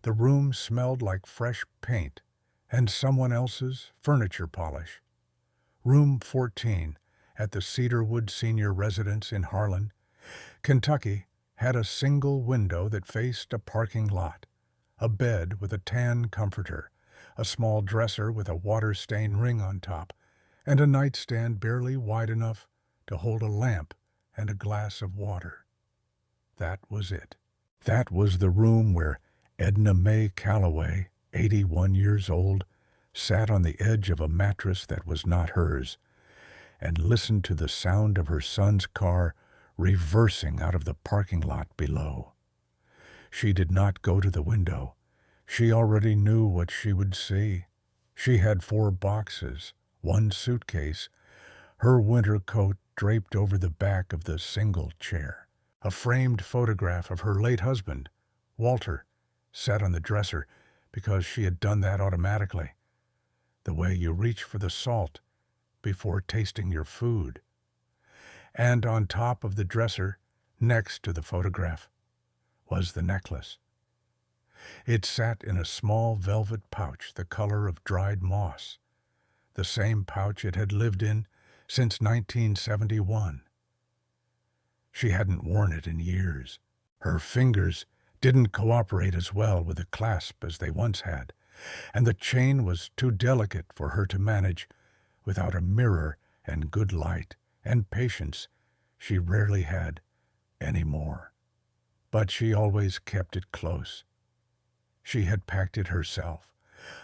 The room smelled like fresh paint and someone else's furniture polish. Room 14 at the Cedarwood Senior Residence in Harlan, Kentucky, had a single window that faced a parking lot, a bed with a tan comforter, a small dresser with a water-stained ring on top, and a nightstand barely wide enough to hold a lamp and a glass of water. That was it. That was the room where Edna Mae Calloway, 81 years old, sat on the edge of a mattress that was not hers and listened to the sound of her son's car reversing out of the parking lot below. She did not go to the window. She already knew what she would see. She had 4 boxes, 1 suitcase, her winter coat draped over the back of the single chair. A framed photograph of her late husband, Walter, sat on the dresser because she had done that automatically, the way you reach for the salt before tasting your food. And on top of the dresser, next to the photograph, was the necklace. It sat in a small velvet pouch the color of dried moss, the same pouch it had lived in since 1971. She hadn't worn it in years. Her fingers didn't cooperate as well with the clasp as they once had, and the chain was too delicate for her to manage without a mirror and good light and patience she rarely had any more. But she always kept it close. She had packed it herself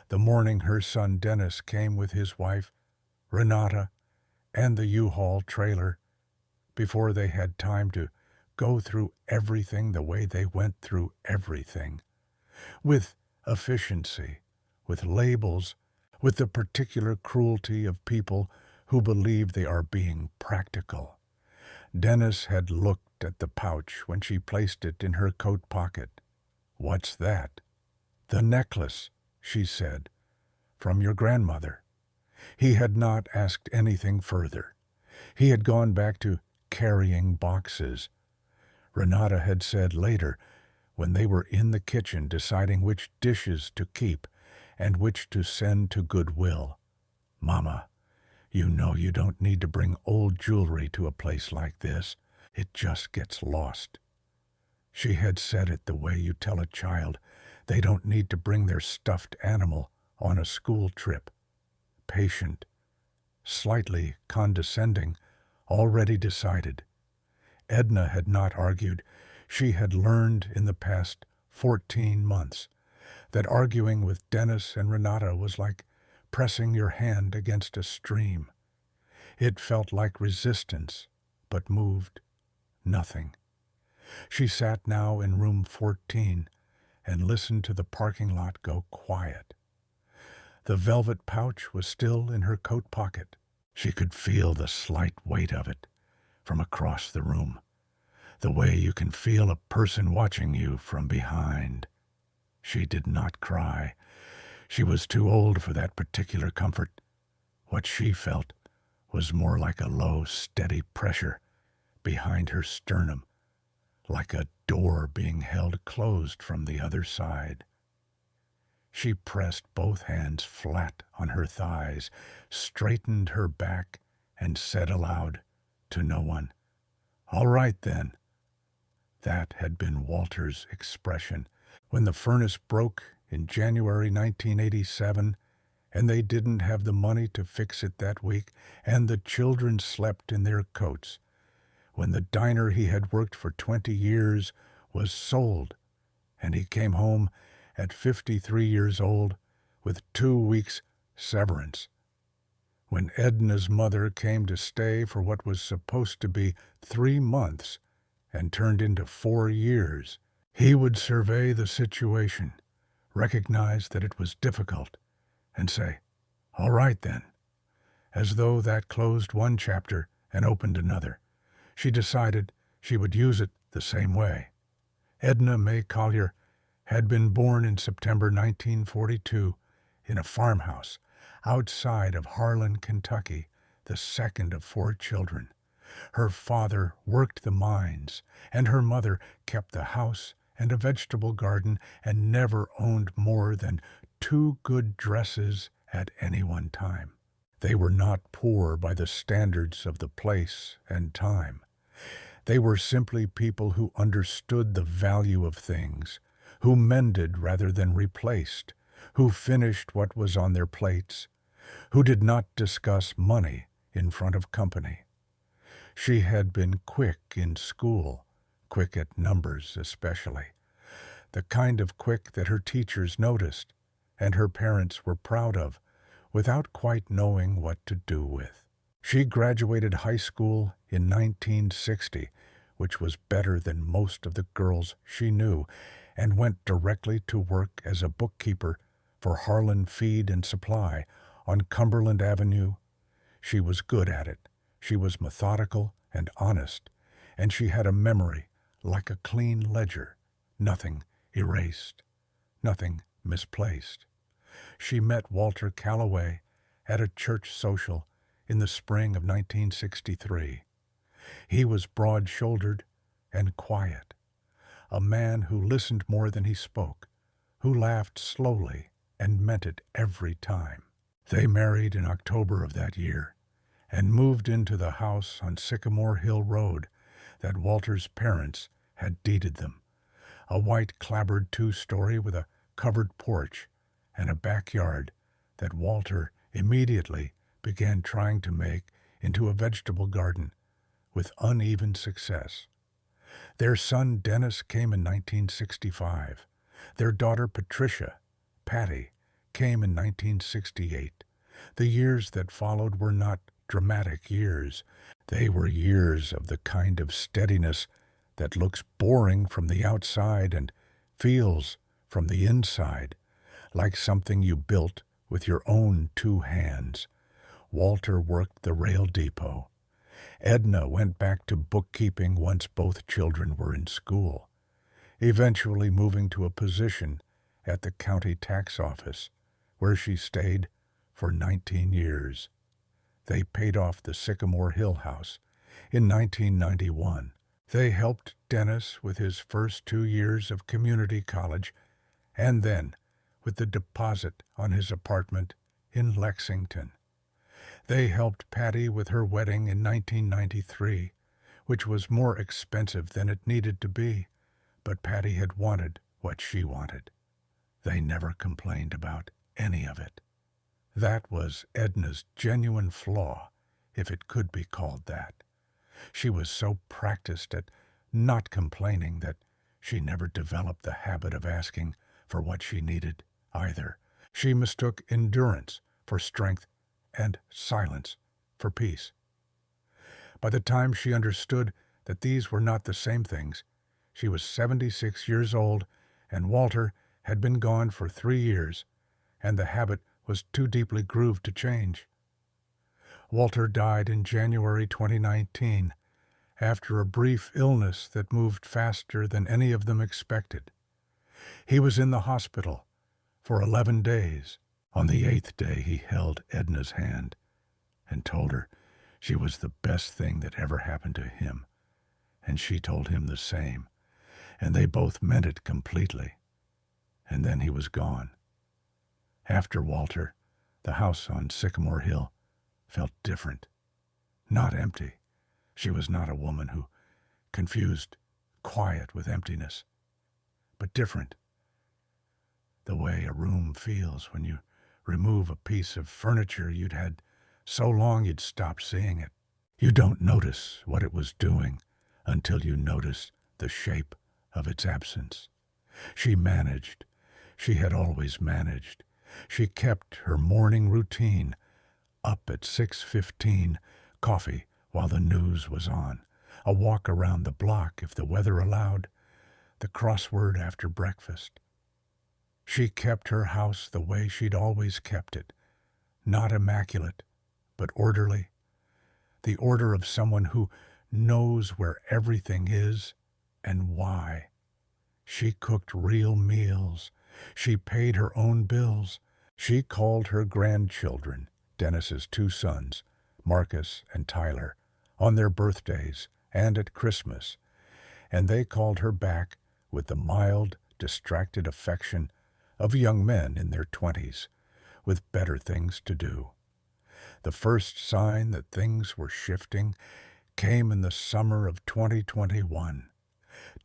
the morning her son Dennis came with his wife, Renata, and the U-Haul trailer, before they had time to go through everything the way they went through everything, with efficiency, with labels, with the particular cruelty of people who believe they are being practical. Dennis had looked at the pouch when she placed it in her coat pocket. "What's that?" "The necklace," she said, "from your grandmother." He had not asked anything further. He had gone back to carrying boxes. Renata had said later, when they were in the kitchen deciding which dishes to keep and which to send to Goodwill, "Mama, you know you don't need to bring old jewelry to a place like this. It just gets lost." She had said it the way you tell a child they don't need to bring their stuffed animal on a school trip. Patient, slightly condescending, already decided. Edna had not argued. She had learned in the past 14 months that arguing with Dennis and Renata was like pressing your hand against a stream. It felt like resistance, but moved nothing. She sat now in room 14 and listened to the parking lot go quiet. The velvet pouch was still in her coat pocket. She could feel the slight weight of it from across the room, the way you can feel a person watching you from behind. She did not cry. She was too old for that particular comfort. What she felt was more like a low, steady pressure behind her sternum, like a door being held closed from the other side. She pressed both hands flat on her thighs, straightened her back, and said aloud, to no one, "All right, then." That had been Walter's expression when the furnace broke in January 1987, and they didn't have the money to fix it that week, and the children slept in their coats, when the diner he had worked for 20 years was sold, and he came home at 53 years old with 2 weeks' severance. When Edna's mother came to stay for what was supposed to be 3 months and turned into 4 years, he would survey the situation, recognize that it was difficult, and say, "All right then," as though that closed one chapter and opened another. She decided she would use it the same way. Edna Mae Collier had been born in September 1942 in a farmhouse outside of Harlan, Kentucky, the second of 4 children. Her father worked the mines, and her mother kept the house and a vegetable garden and never owned more than 2 good dresses at any one time. They were not poor by the standards of the place and time. They were simply people who understood the value of things, who mended rather than replaced, who finished what was on their plates, who did not discuss money in front of company. She had been quick in school, quick at numbers especially, the kind of quick that her teachers noticed and her parents were proud of, without quite knowing what to do with. She graduated high school in 1960, which was better than most of the girls she knew, and went directly to work as a bookkeeper for Harlan Feed and Supply on Cumberland Avenue. She was good at it. She was methodical and honest, and she had a memory like a clean ledger, nothing erased, nothing misplaced. She met Walter Calloway at a church social in the spring of 1963. He was broad-shouldered and quiet, a man who listened more than he spoke, who laughed slowly and meant it every time. They married in October of that year and moved into the house on Sycamore Hill Road that Walter's parents had deeded them, a white clapboard 2-story with a covered porch and a backyard that Walter immediately began trying to make into a vegetable garden with uneven success. Their son Dennis came in 1965. Their daughter Patricia, Patty, came in 1968. The years that followed were not dramatic years. They were years of the kind of steadiness that looks boring from the outside and feels from the inside like something you built with your own 2 hands. Walter worked the rail depot. Edna went back to bookkeeping once both children were in school, eventually moving to a position at the county tax office, where she stayed for 19 years. They paid off the Sycamore Hill house in 1991. They helped Dennis with his first 2 years of community college, and then with the deposit on his apartment in Lexington. They helped Patty with her wedding in 1993, which was more expensive than it needed to be, but Patty had wanted what she wanted. They never complained about any of it. That was Edna's genuine flaw, if it could be called that. She was so practiced at not complaining that she never developed the habit of asking for what she needed either. She mistook endurance for strength and silence for peace. By the time she understood that these were not the same things, she was 76 years old, and Walter had been gone for 3 years, and the habit was too deeply grooved to change. Walter died in January 2019, after a brief illness that moved faster than any of them expected. He was in the hospital for 11 days. On the 8th day, he held Edna's hand and told her she was the best thing that ever happened to him, and she told him the same, and they both meant it completely. And then he was gone. After Walter, the house on Sycamore Hill felt different, not empty. She was not a woman who confused quiet with emptiness, but different. The way a room feels when you remove a piece of furniture you'd had so long you'd stopped seeing it. You don't notice what it was doing until you notice the shape of its absence. She managed. She had always managed. She kept her morning routine. Up at 6:15, coffee while the news was on, a walk around the block if the weather allowed, the crossword after breakfast. She kept her house the way she'd always kept it, not immaculate, but orderly, the order of someone who knows where everything is and why. She cooked real meals. She paid her own bills. She called her grandchildren, Dennis's 2 sons, Marcus and Tyler, on their birthdays and at Christmas, and they called her back with the mild, distracted affection of young men in their 20s, with better things to do. The first sign that things were shifting came in the summer of 2021.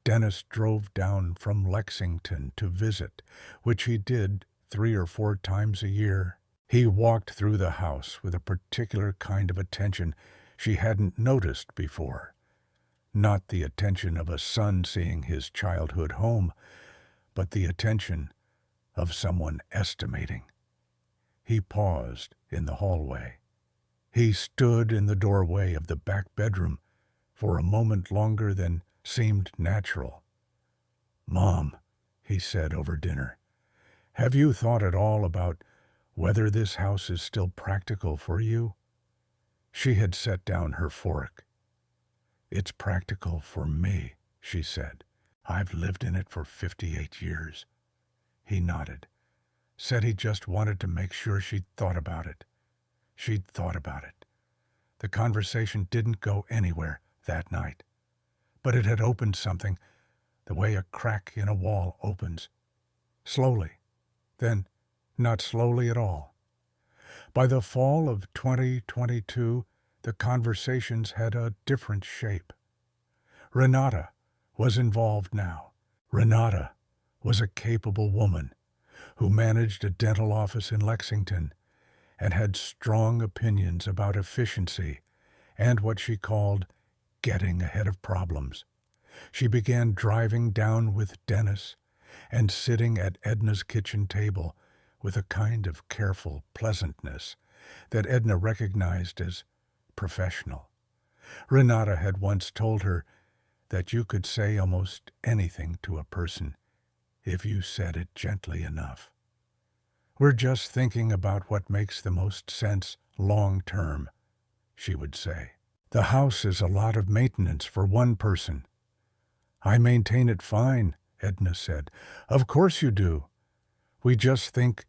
Dennis drove down from Lexington to visit, which he did 3 or 4 times a year. He walked through the house with a particular kind of attention she hadn't noticed before. Not the attention of a son seeing his childhood home, but the attention of someone estimating. He paused in the hallway. He stood in the doorway of the back bedroom for a moment longer than seemed natural. "Mom," he said over dinner, "have you thought at all about whether this house is still practical for you?" She had set down her fork. "It's practical for me," she said. "I've lived in it for 58 years. He nodded, said he just wanted to make sure she'd thought about it. She'd thought about it. The conversation didn't go anywhere that night, but it had opened something, the way a crack in a wall opens. Slowly, then not slowly at all. By the fall of 2022, the conversations had a different shape. Renata was involved now. Renata was a capable woman who managed a dental office in Lexington and had strong opinions about efficiency and what she called getting ahead of problems. She began driving down with Dennis and sitting at Edna's kitchen table with a kind of careful pleasantness that Edna recognized as professional. Renata had once told her that you could say almost anything to a person if you said it gently enough. "We're just thinking about what makes the most sense long term," she would say. "The house is a lot of maintenance for one person." "I maintain it fine," Edna said. "Of course you do. We just think,"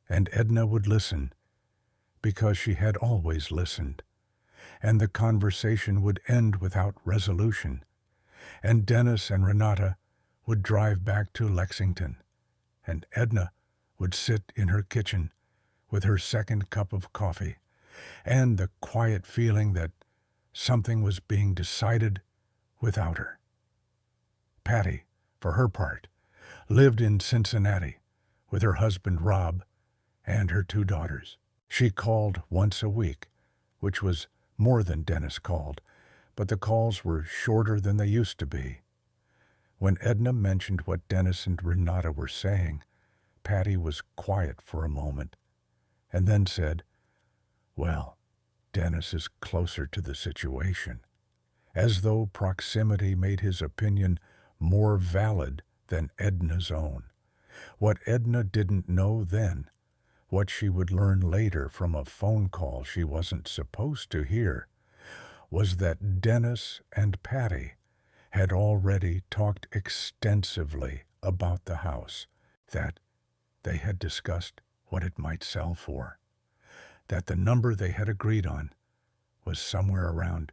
and Edna would listen, because she had always listened, and the conversation would end without resolution, and Dennis and Renata would drive back to Lexington, and Edna would sit in her kitchen with her second cup of coffee and the quiet feeling that something was being decided without her. Patty, for her part, lived in Cincinnati with her husband Rob and her 2 daughters. She called once a week, which was more than Dennis called, but the calls were shorter than they used to be. When Edna mentioned what Dennis and Renata were saying, Patty was quiet for a moment, and then said, "Well, Dennis is closer to the situation," as though proximity made his opinion more valid than Edna's own. What Edna didn't know then, what she would learn later from a phone call she wasn't supposed to hear, was that Dennis and Patty had already talked extensively about the house, that they had discussed what it might sell for, that the number they had agreed on was somewhere around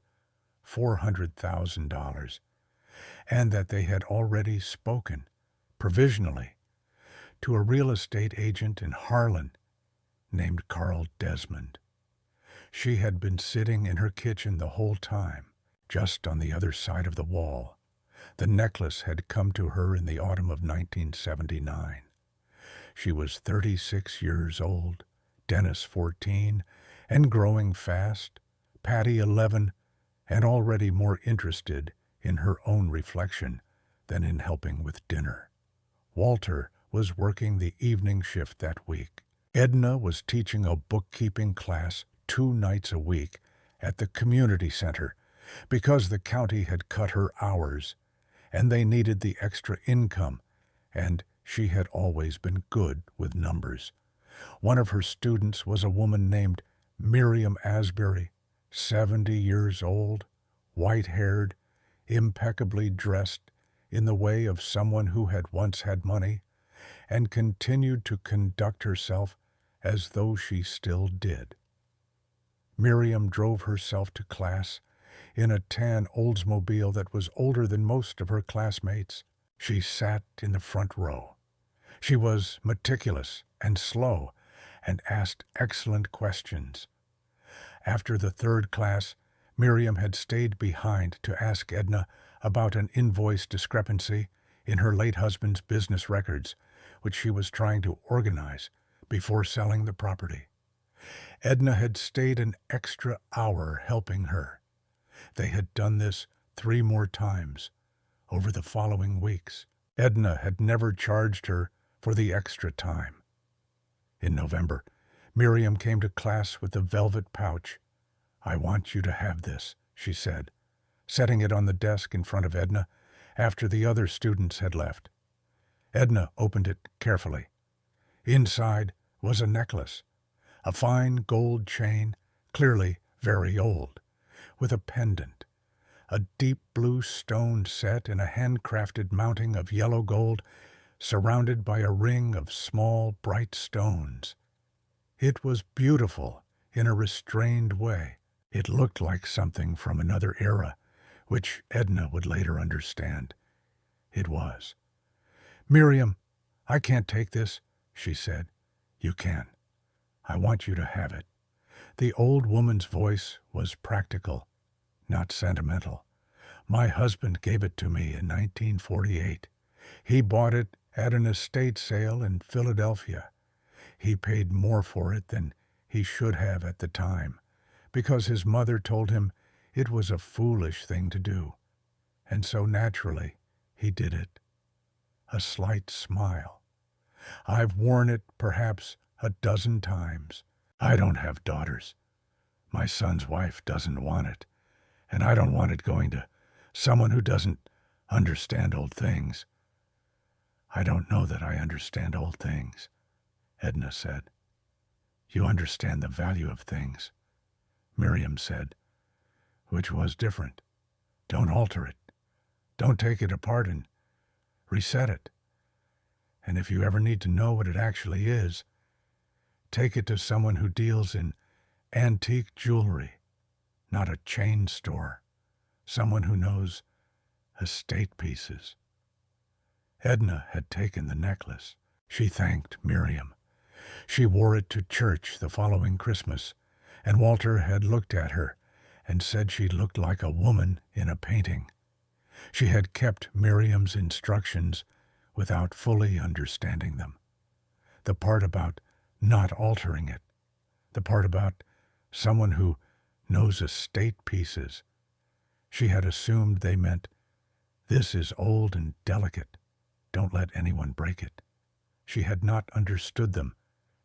$400,000, and that they had already spoken, provisionally, to a real estate agent in Harlan named Carl Desmond. She had been sitting in her kitchen the whole time, just on the other side of the wall. The necklace had come to her in the autumn of 1979. She was 36 years old, Dennis 14, and growing fast, Patty 11, and already more interested in her own reflection than in helping with dinner. Walter was working the evening shift that week. Edna was teaching a bookkeeping class 2 nights a week at the community center because the county had cut her hours, and they needed the extra income, and she had always been good with numbers. One of her students was a woman named Miriam Asbury, 70 years old, white-haired, impeccably dressed in the way of someone who had once had money, and continued to conduct herself as though she still did. Miriam drove herself to class in a tan Oldsmobile that was older than most of her classmates. She sat in the front row. She was meticulous and slow and asked excellent questions. After the third class, Miriam had stayed behind to ask Edna about an invoice discrepancy in her late husband's business records, which she was trying to organize before selling the property. Edna had stayed an extra hour helping her. They had done this 3 more times over the following weeks. Edna had never charged her for the extra time. In November, Miriam came to class with a velvet pouch. "I want you to have this," she said, setting it on the desk in front of Edna after the other students had left. Edna opened it carefully. Inside was a necklace, a fine gold chain, clearly very old, with a pendant, a deep blue stone set in a handcrafted mounting of yellow gold, surrounded by a ring of small, bright stones. It was beautiful in a restrained way. It looked like something from another era, which Edna would later understand. It was. "Miriam, I can't take this," she said. "You can. I want you to have it." The old woman's voice was practical, not sentimental. "My husband gave it to me in 1948. He bought it at an estate sale in Philadelphia. He paid more for it than he should have at the time, because his mother told him it was a foolish thing to do. And so naturally, he did it." A slight smile. "I've worn it perhaps a dozen times. I don't have daughters. My son's wife doesn't want it, and I don't want it going to someone who doesn't understand old things." "I don't know that I understand old things," Edna said. "You understand the value of things," Miriam said, which was different. "Don't alter it. Don't take it apart and reset it. And if you ever need to know what it actually is, take it to someone who deals in antique jewelry, not a chain store, someone who knows estate pieces." Edna had taken the necklace. She thanked Miriam. She wore it to church the following Christmas, and Walter had looked at her and said she looked like a woman in a painting. She had kept Miriam's instructions without fully understanding them. The part about not altering it, the part about someone who knows estate pieces. She had assumed they meant, "This is old and delicate. Don't let anyone break it." She had not understood them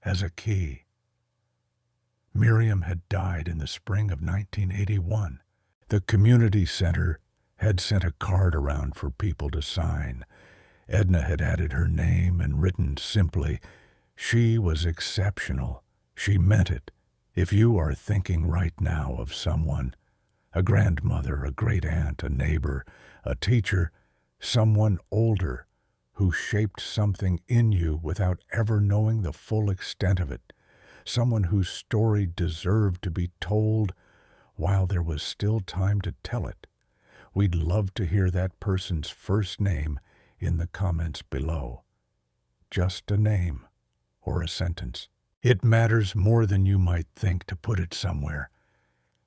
as a key. Miriam had died in the spring of 1981. The community center had sent a card around for people to sign. Edna had added her name and written simply, "She was exceptional. She meant it. If you are thinking right now of someone, a grandmother, a great-aunt, a neighbor, a teacher, someone older, who shaped something in you without ever knowing the full extent of it, someone whose story deserved to be told while there was still time to tell it, we'd love to hear that person's first name in the comments below. Just a name or a sentence. It matters more than you might think to put it somewhere.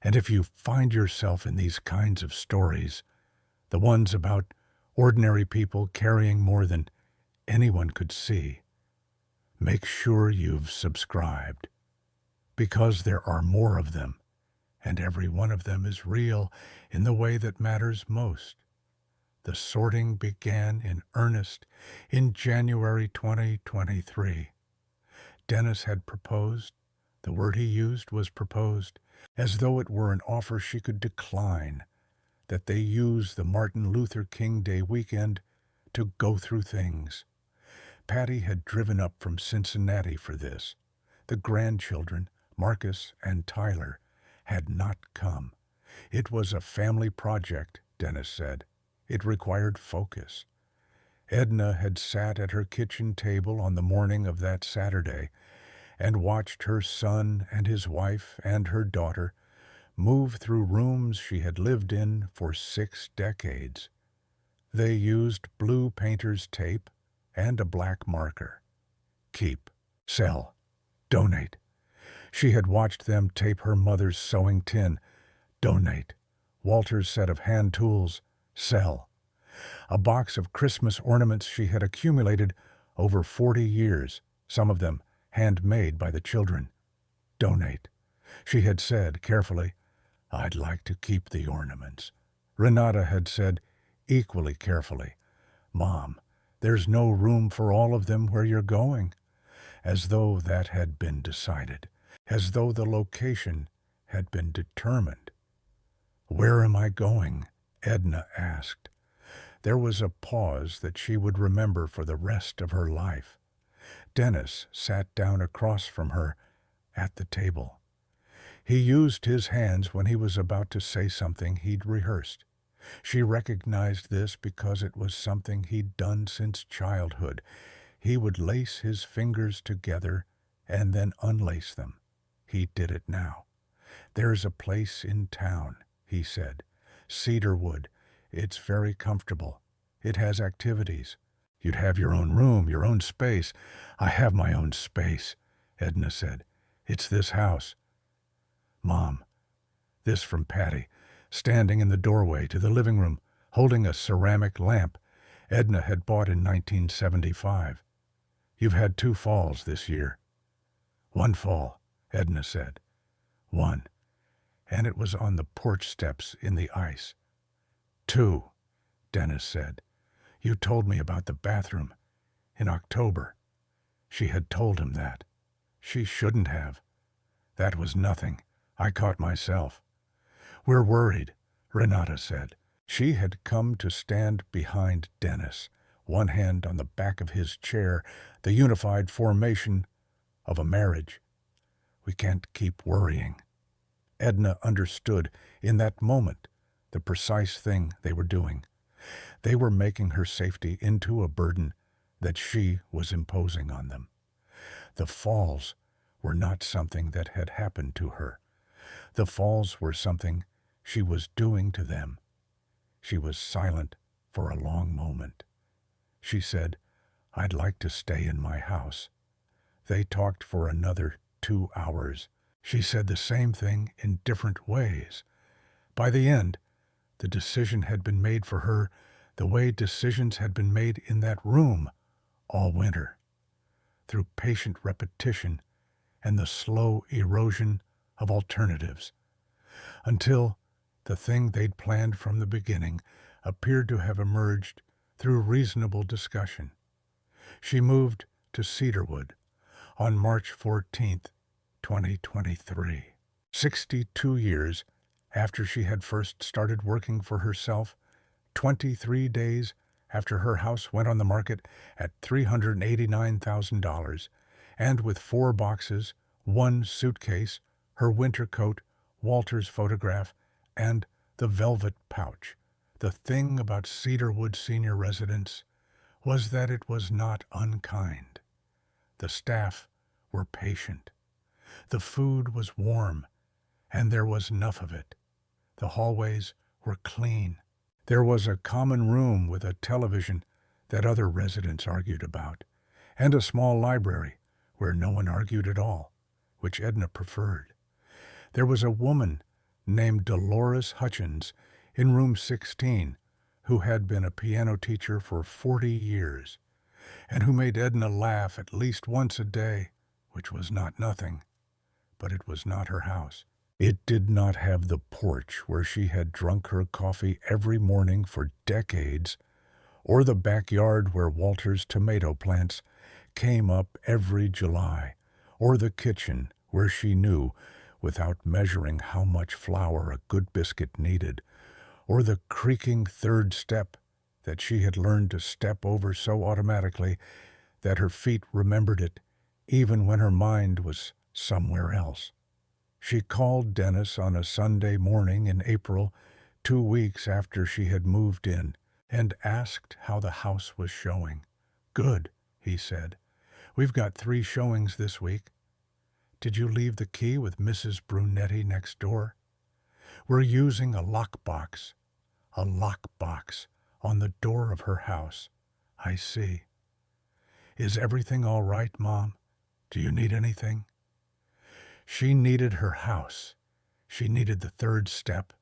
And if you find yourself in these kinds of stories, the ones about ordinary people carrying more than anyone could see, make sure you've subscribed, because there are more of them, and every one of them is real in the way that matters most. The sorting began in earnest in January 2023. Dennis had proposed. The word he used was proposed, as though it were an offer she could decline, that they use the Martin Luther King Day weekend to go through things. Patty had driven up from Cincinnati for this. The grandchildren, Marcus and Tyler, had not come. It was a family project, Dennis said. It required focus. Edna had sat at her kitchen table on the morning of that Saturday and watched her son and his wife and her daughter move through rooms she had lived in for 6 decades. They used blue painter's tape and a black marker. Keep, sell, donate. She had watched them tape her mother's sewing tin. Donate. Walter's set of hand tools. Sell. A box of Christmas ornaments she had accumulated over 40 years, some of them handmade by the children. Donate. She had said carefully, I'd like to keep the ornaments. Renata had said, equally carefully, Mom, there's no room for all of them where you're going. As though that had been decided, as though the location had been determined. Where am I going? Edna asked. There was a pause that she would remember for the rest of her life. Dennis sat down across from her at the table. He used his hands when he was about to say something he'd rehearsed. She recognized this because it was something he'd done since childhood. He would lace his fingers together and then unlace them. He did it now. There's a place in town, he said. Cedarwood. It's very comfortable. It has activities. You'd have your own room, your own space. I have my own space, Edna said. It's this house. Mom. This from Patty, standing in the doorway to the living room, holding a ceramic lamp Edna had bought in 1975. You've had 2 falls this year. 1 fall, Edna said. 1. And it was on the porch steps in the ice. 2, Dennis said. You told me about the bathroom. In October. She had told him that. She shouldn't have. That was nothing. I caught myself. We're worried, Renata said. She had come to stand behind Dennis, one hand on the back of his chair, the unified formation of a marriage. We can't keep worrying. Edna understood in that moment the precise thing they were doing. They were making her safety into a burden that she was imposing on them. The falls were not something that had happened to her. The falls were something she was doing to them. She was silent for a long moment. She said, I'd like to stay in my house. They talked for another 2 hours. She said the same thing in different ways. By the end, the decision had been made for her the way decisions had been made in that room all winter, through patient repetition and the slow erosion of alternatives, until the thing they'd planned from the beginning appeared to have emerged through reasonable discussion. She moved to Cedarwood on March 14th, 2023, 62 years after she had first started working for herself, 23 days after her house went on the market at $389,000, and with 4 boxes, 1 suitcase, her winter coat, Walter's photograph, and the velvet pouch. The thing about Cedarwood Senior Residence was that it was not unkind. The staff were patient. The food was warm, and there was enough of it. The hallways were clean. There was a common room with a television that other residents argued about, and a small library where no one argued at all, which Edna preferred. There was a woman named Dolores Hutchins in room 16 who had been a piano teacher for 40 years and who made Edna laugh at least once a day, which was not nothing. But it was not her house. It did not have the porch where she had drunk her coffee every morning for decades, or the backyard where Walter's tomato plants came up every July, or the kitchen where she knew, without measuring how much flour a good biscuit needed, or the creaking 3rd step that she had learned to step over so automatically that her feet remembered it even when her mind was somewhere else. She called Dennis on a Sunday morning in April, 2 weeks after she had moved in, and asked how the house was showing. Good, he said. We've got 3 showings this week. Did you leave the key with Mrs. Brunetti next door? We're using a lockbox on the door of her house. I see. Is everything all right, Mom? Do you need anything? She needed her house. She needed the third step,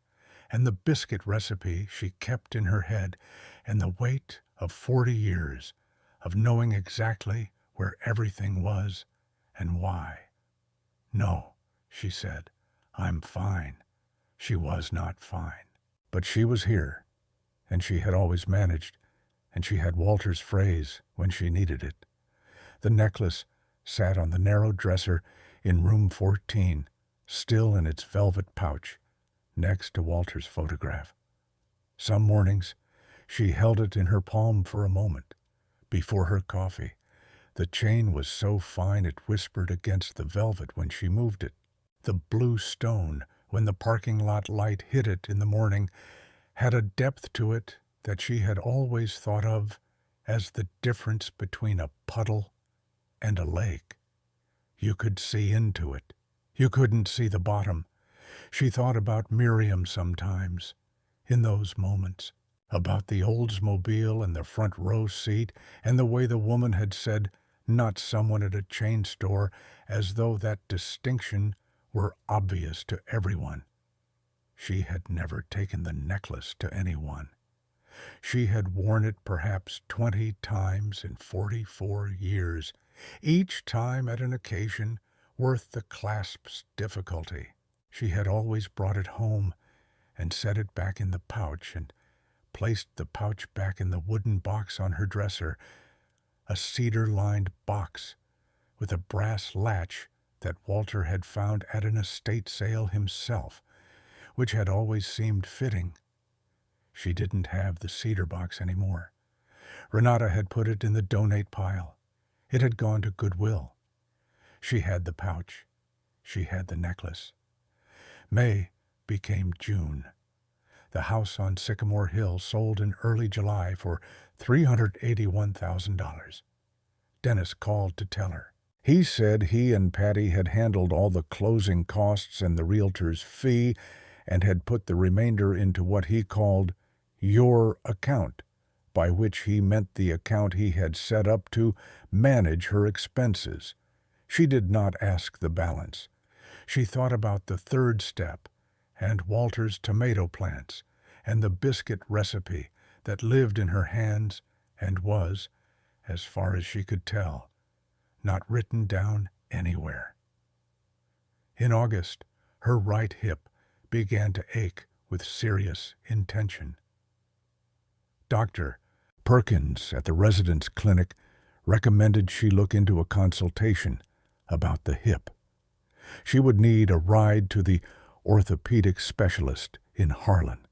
and the biscuit recipe she kept in her head, and the weight of 40 years of knowing exactly where everything was and why. No, she said, I'm fine. She was not fine. But she was here, and she had always managed, and she had Walter's phrase when she needed it. The necklace sat on the narrow dresser in room 14, still in its velvet pouch, next to Walter's photograph. Some mornings, she held it in her palm for a moment, before her coffee. The chain was so fine it whispered against the velvet when she moved it. The blue stone, when the parking lot light hit it in the morning, had a depth to it that she had always thought of as the difference between a puddle and a lake. You could see into it. You couldn't see the bottom. She thought about Miriam sometimes, in those moments, about the Oldsmobile and the front row seat, and the way the woman had said, not someone at a chain store, as though that distinction were obvious to everyone. She had never taken the necklace to anyone. She had worn it perhaps 20 times in 44 years, each time at an occasion worth the clasp's difficulty. She had always brought it home and set it back in the pouch and placed the pouch back in the wooden box on her dresser, a cedar-lined box with a brass latch that Walter had found at an estate sale himself, which had always seemed fitting. She didn't have the cedar box anymore. Renata had put it in the donate pile. It had gone to Goodwill. She had the pouch. She had the necklace. May became June. The house on Sycamore Hill sold in early July for $381,000. Dennis called to tell her. He said he and Patty had handled all the closing costs and the realtor's fee and had put the remainder into what he called your account, by which he meant the account he had set up to manage her expenses. She did not ask the balance. She thought about the third step and Walter's tomato plants and the biscuit recipe that lived in her hands and was, as far as she could tell, not written down anywhere. In August, her right hip began to ache with serious intention. Dr. Perkins at the residence clinic recommended she look into a consultation about the hip. She would need a ride to the orthopedic specialist in Harlan.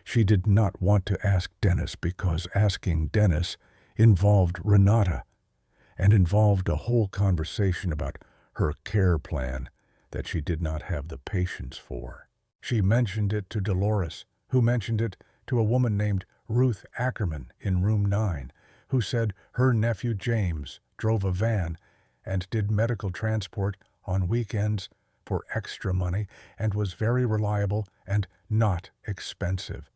She did not want to ask Dennis because asking Dennis involved Renata and involved a whole conversation about her care plan that she did not have the patience for. She mentioned it to Dolores, who mentioned it to a woman named Ruth Ackerman in room 9, who said her nephew James drove a van and did medical transport on weekends for extra money and was very reliable and not expensive.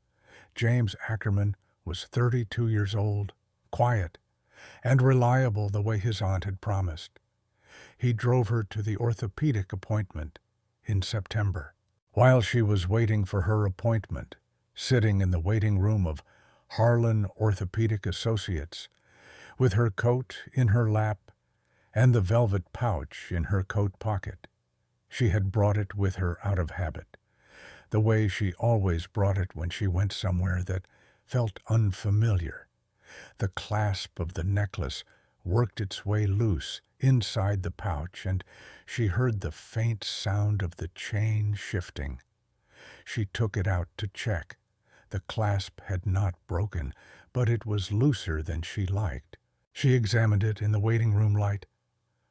James Ackerman was 32 years old, quiet, and reliable the way his aunt had promised. He drove her to the orthopedic appointment in September. While she was waiting for her appointment, sitting in the waiting room of Harlan Orthopedic Associates, with her coat in her lap and the velvet pouch in her coat pocket. She had brought it with her out of habit, the way she always brought it when she went somewhere that felt unfamiliar. The clasp of the necklace worked its way loose inside the pouch, and she heard the faint sound of the chain shifting. She took it out to check. The clasp had not broken, but it was looser than she liked. She examined it in the waiting room light.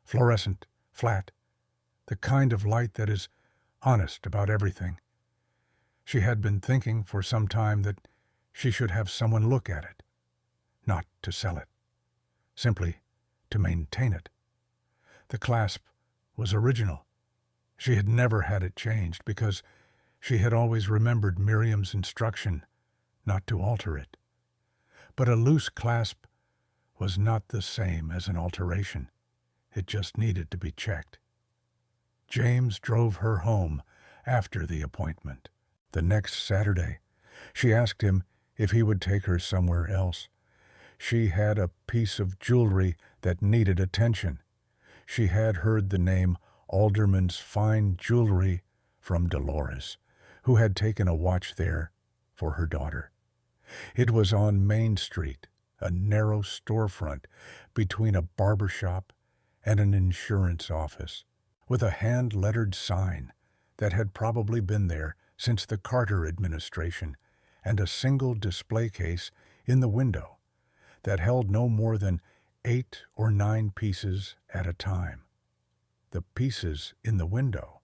Fluorescent, flat, the kind of light that is honest about everything. She had been thinking for some time that she should have someone look at it, not to sell it, simply to maintain it. The clasp was original. She had never had it changed because she had always remembered Miriam's instruction not to alter it. But a loose clasp was not the same as an alteration. It just needed to be checked. James drove her home after the appointment. The next Saturday, she asked him if he would take her somewhere else. She had a piece of jewelry that needed attention. She had heard the name Alderman's Fine Jewelry from Dolores, who had taken a watch there for her daughter. It was on Main Street, a narrow storefront between a barber shop and an insurance office, with a hand-lettered sign that had probably been there since the Carter administration, and a single display case in the window that held no more than 8 or 9 pieces at a time. The pieces in the window,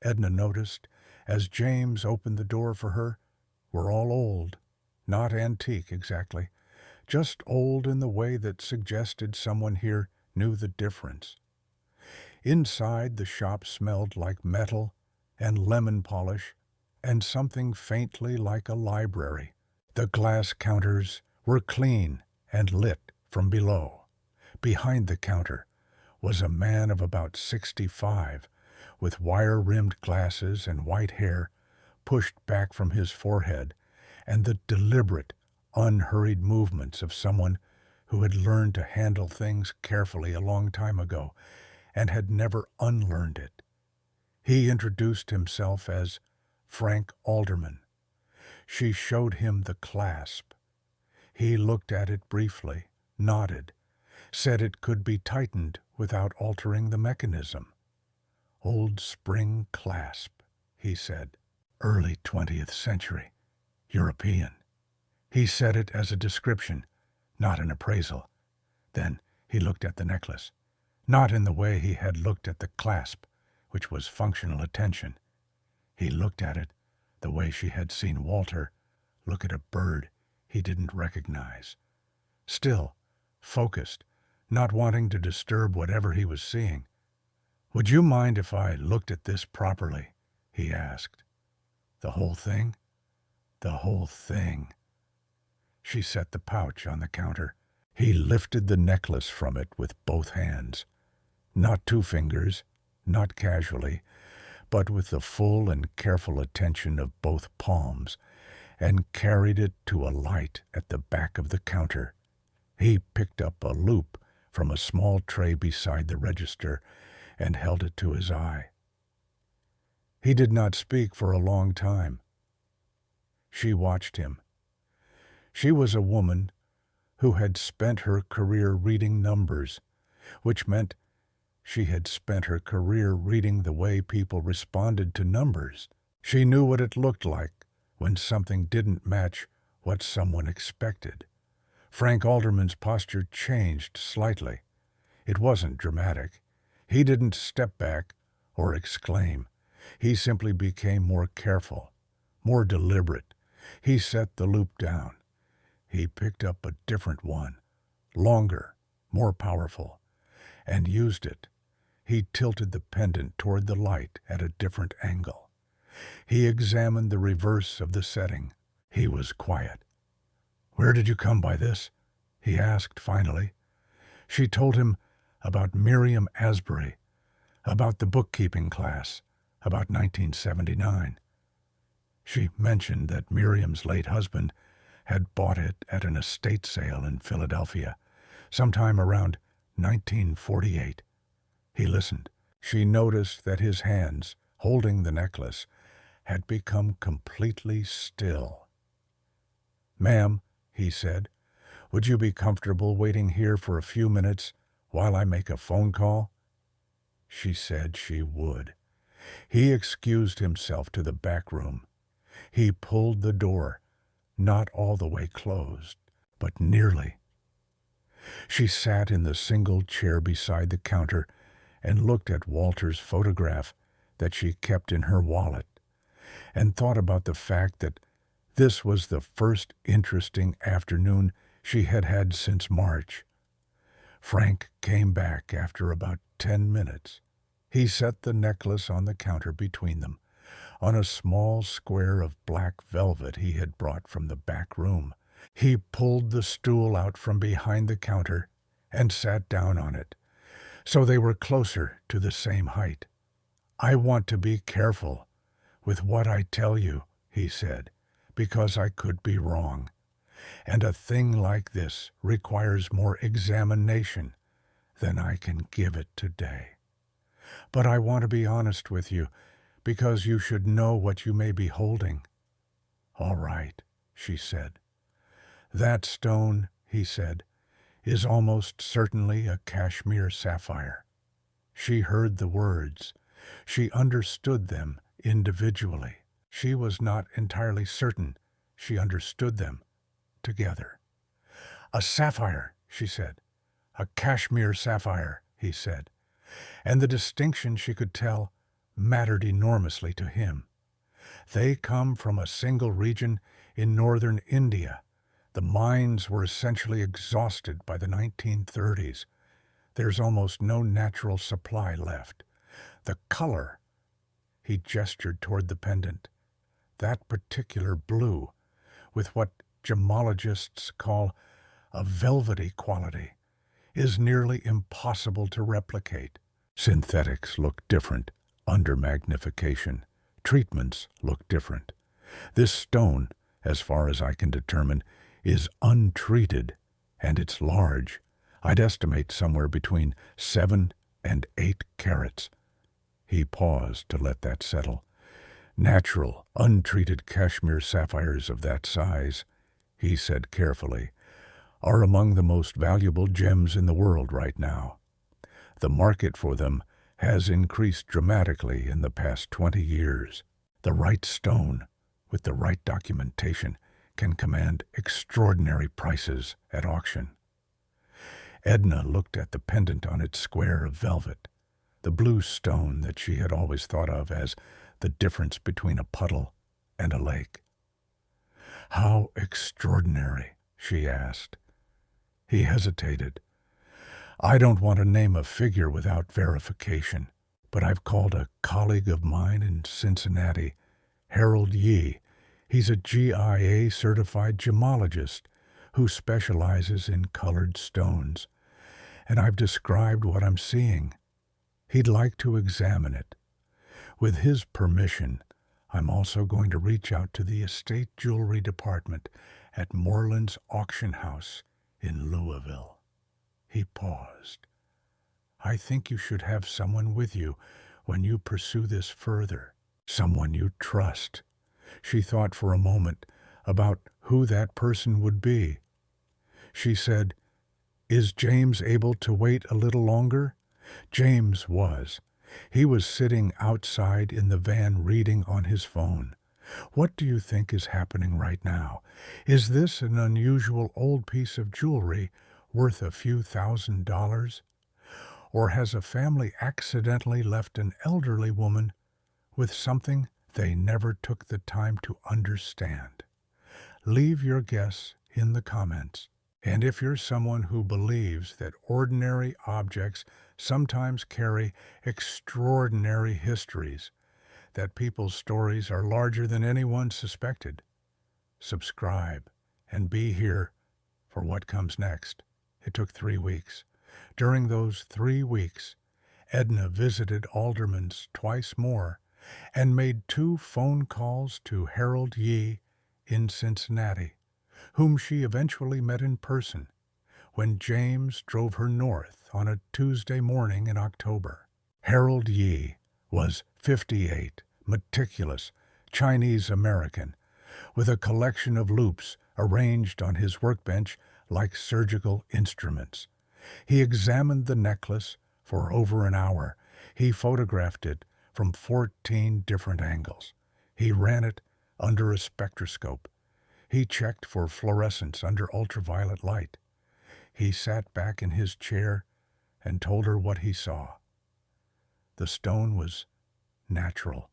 Edna noticed as James opened the door for her, were all old, not antique exactly, just old in the way that suggested someone here knew the difference. Inside, the shop smelled like metal and lemon polish and something faintly like a library. The glass counters were clean and lit from below. Behind the counter was a man of about 65, with wire-rimmed glasses and white hair pushed back from his forehead, and the deliberate, unhurried movements of someone who had learned to handle things carefully a long time ago and had never unlearned it. He introduced himself as Frank Alderman. She showed him the clasp. He looked at it briefly, nodded, said it could be tightened without altering the mechanism. Old spring clasp, he said. Early 20th century. European. He said it as a description, not an appraisal. Then he looked at the necklace, not in the way he had looked at the clasp, which was functional attention. He looked at it the way she had seen Walter look at a bird he didn't recognize. Still, focused, not wanting to disturb whatever he was seeing. "Would you mind if I looked at this properly?" he asked. "The whole thing?" "The whole thing." She set the pouch on the counter. He lifted the necklace from it with both hands. Not 2 fingers, not casually, but with the full and careful attention of both palms, and carried it to a light at the back of the counter. He picked up a loop from a small tray beside the register and held it to his eye. He did not speak for a long time. She watched him. She was a woman who had spent her career reading numbers, which meant she had spent her career reading the way people responded to numbers. She knew what it looked like when something didn't match what someone expected. Frank Alderman's posture changed slightly. It wasn't dramatic. He didn't step back or exclaim. He simply became more careful, more deliberate. He set the loop down. He picked up a different one, longer, more powerful, and used it. He tilted the pendant toward the light at a different angle. He examined the reverse of the setting. He was quiet. "Where did you come by this?" he asked finally. She told him about Miriam Asbury, about the bookkeeping class, about 1979. She mentioned that Miriam's late husband had bought it at an estate sale in Philadelphia, sometime around 1948. He listened. She noticed that his hands, holding the necklace, had become completely still. "Ma'am," he said, "would you be comfortable waiting here for a few minutes while I make a phone call?" She said she would. He excused himself to the back room. He pulled the door, not all the way closed, but nearly. She sat in the single chair beside the counter and looked at Walter's photograph that she kept in her wallet, and thought about the fact that this was the first interesting afternoon she had had since March. Frank came back after about 10 minutes. He set the necklace on the counter between them, on a small square of black velvet he had brought from the back room, He pulled the stool out from behind the counter and sat down on it, so they were closer to the same height. "I want to be careful with what I tell you," he said, "because I could be wrong. And a thing like this requires more examination than I can give it today. But I want to be honest with you, because you should know what you may be holding." "All right," she said. "That stone," he said, "is almost certainly a cashmere sapphire." She heard the words. She understood them individually. She was not entirely certain she understood them together. "A sapphire," she said. "A cashmere sapphire," he said. And the distinction, she could tell, mattered enormously to him. They come from a single region in northern India. The mines were essentially exhausted by the 1930s. There's almost no natural supply left. The color, he gestured toward the pendant, that particular blue, with what gemologists call a velvety quality, is nearly impossible to replicate. Synthetics look different under magnification. Treatments look different. This stone, as far as I can determine, is untreated, and it's large. I'd estimate somewhere between 7 and 8 carats. He paused to let that settle. "Natural, untreated cashmere sapphires of that size," he said carefully, "are among the most valuable gems in the world right now. The market for them has increased dramatically in the past 20 years. The right stone, with the right documentation, can command extraordinary prices at auction." Edna looked at the pendant on its square of velvet, the blue stone that she had always thought of as the difference between a puddle and a lake. "How extraordinary?" she asked. He hesitated. "I don't want to name a figure without verification, but I've called a colleague of mine in Cincinnati, Harold Yee. He's a GIA-certified gemologist who specializes in colored stones, and I've described what I'm seeing. He'd like to examine it. With his permission, I'm also going to reach out to the estate jewelry department at Moreland's auction house in Louisville." He paused. "I think you should have someone with you when you pursue this further, someone you trust." She thought for a moment about who that person would be. She said, "Is James able to wait a little longer?" James was. He was sitting outside in the van reading on his phone. "What do you think is happening right now? Is this an unusual old piece of jewelry worth a few $1,000s? Or has a family accidentally left an elderly woman with something they never took the time to understand? Leave your guess in the comments. And if you're someone who believes that ordinary objects sometimes carry extraordinary histories, that people's stories are larger than anyone suspected, subscribe and be here for what comes next. It took 3 weeks. During those 3 weeks, Edna visited Alderman's twice more and made 2 phone calls to Harold Yee in Cincinnati, whom she eventually met in person when James drove her north on a Tuesday morning in October. Harold Yee was 58, meticulous, Chinese-American, with a collection of loops arranged on his workbench like surgical instruments. He examined the necklace for over an hour. He photographed it from 14 different angles. He ran it under a spectroscope. He checked for fluorescence under ultraviolet light. He sat back in his chair and told her what he saw. The stone was natural,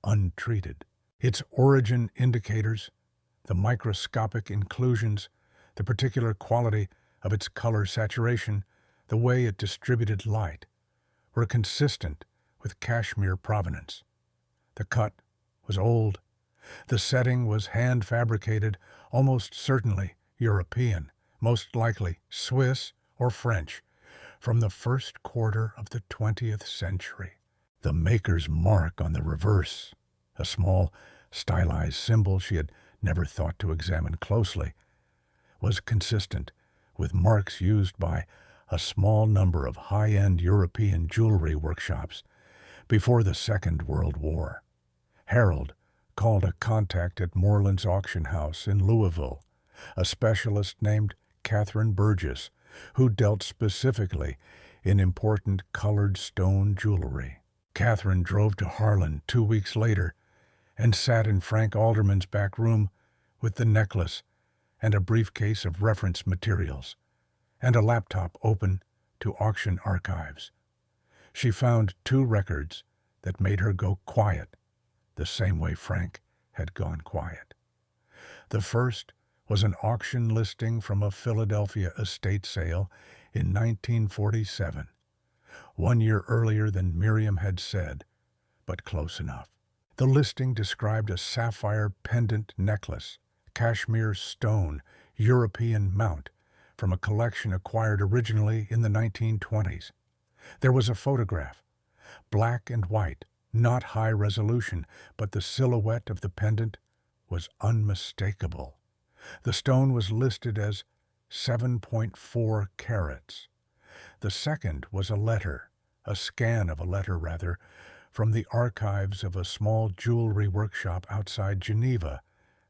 untreated. Its origin indicators, the microscopic inclusions, the particular quality of its color saturation, the way it distributed light, were consistent with cashmere provenance. The cut was old, The setting was hand-fabricated, almost certainly European, most likely Swiss or French, from the first quarter of the 20th century. The maker's mark on the reverse, a small, stylized symbol she had never thought to examine closely, was consistent with marks used by a small number of high-end European jewelry workshops before the Second World War. Harold called a contact at Moreland's auction house in Louisville, a specialist named Catherine Burgess, who dealt specifically in important colored stone jewelry. Catherine drove to Harlan 2 weeks later and sat in Frank Alderman's back room with the necklace and a briefcase of reference materials and a laptop open to auction archives. She found 2 records that made her go quiet, the same way Frank had gone quiet. The first was an auction listing from a Philadelphia estate sale in 1947, 1 year earlier than Miriam had said, but close enough. The listing described a sapphire pendant necklace, cashmere stone, European mount, from a collection acquired originally in the 1920s. There was a photograph, black and white, not high resolution, but the silhouette of the pendant was unmistakable. The stone was listed as 7.4 carats. The second was a scan of a letter rather, from the archives of a small jewelry workshop outside Geneva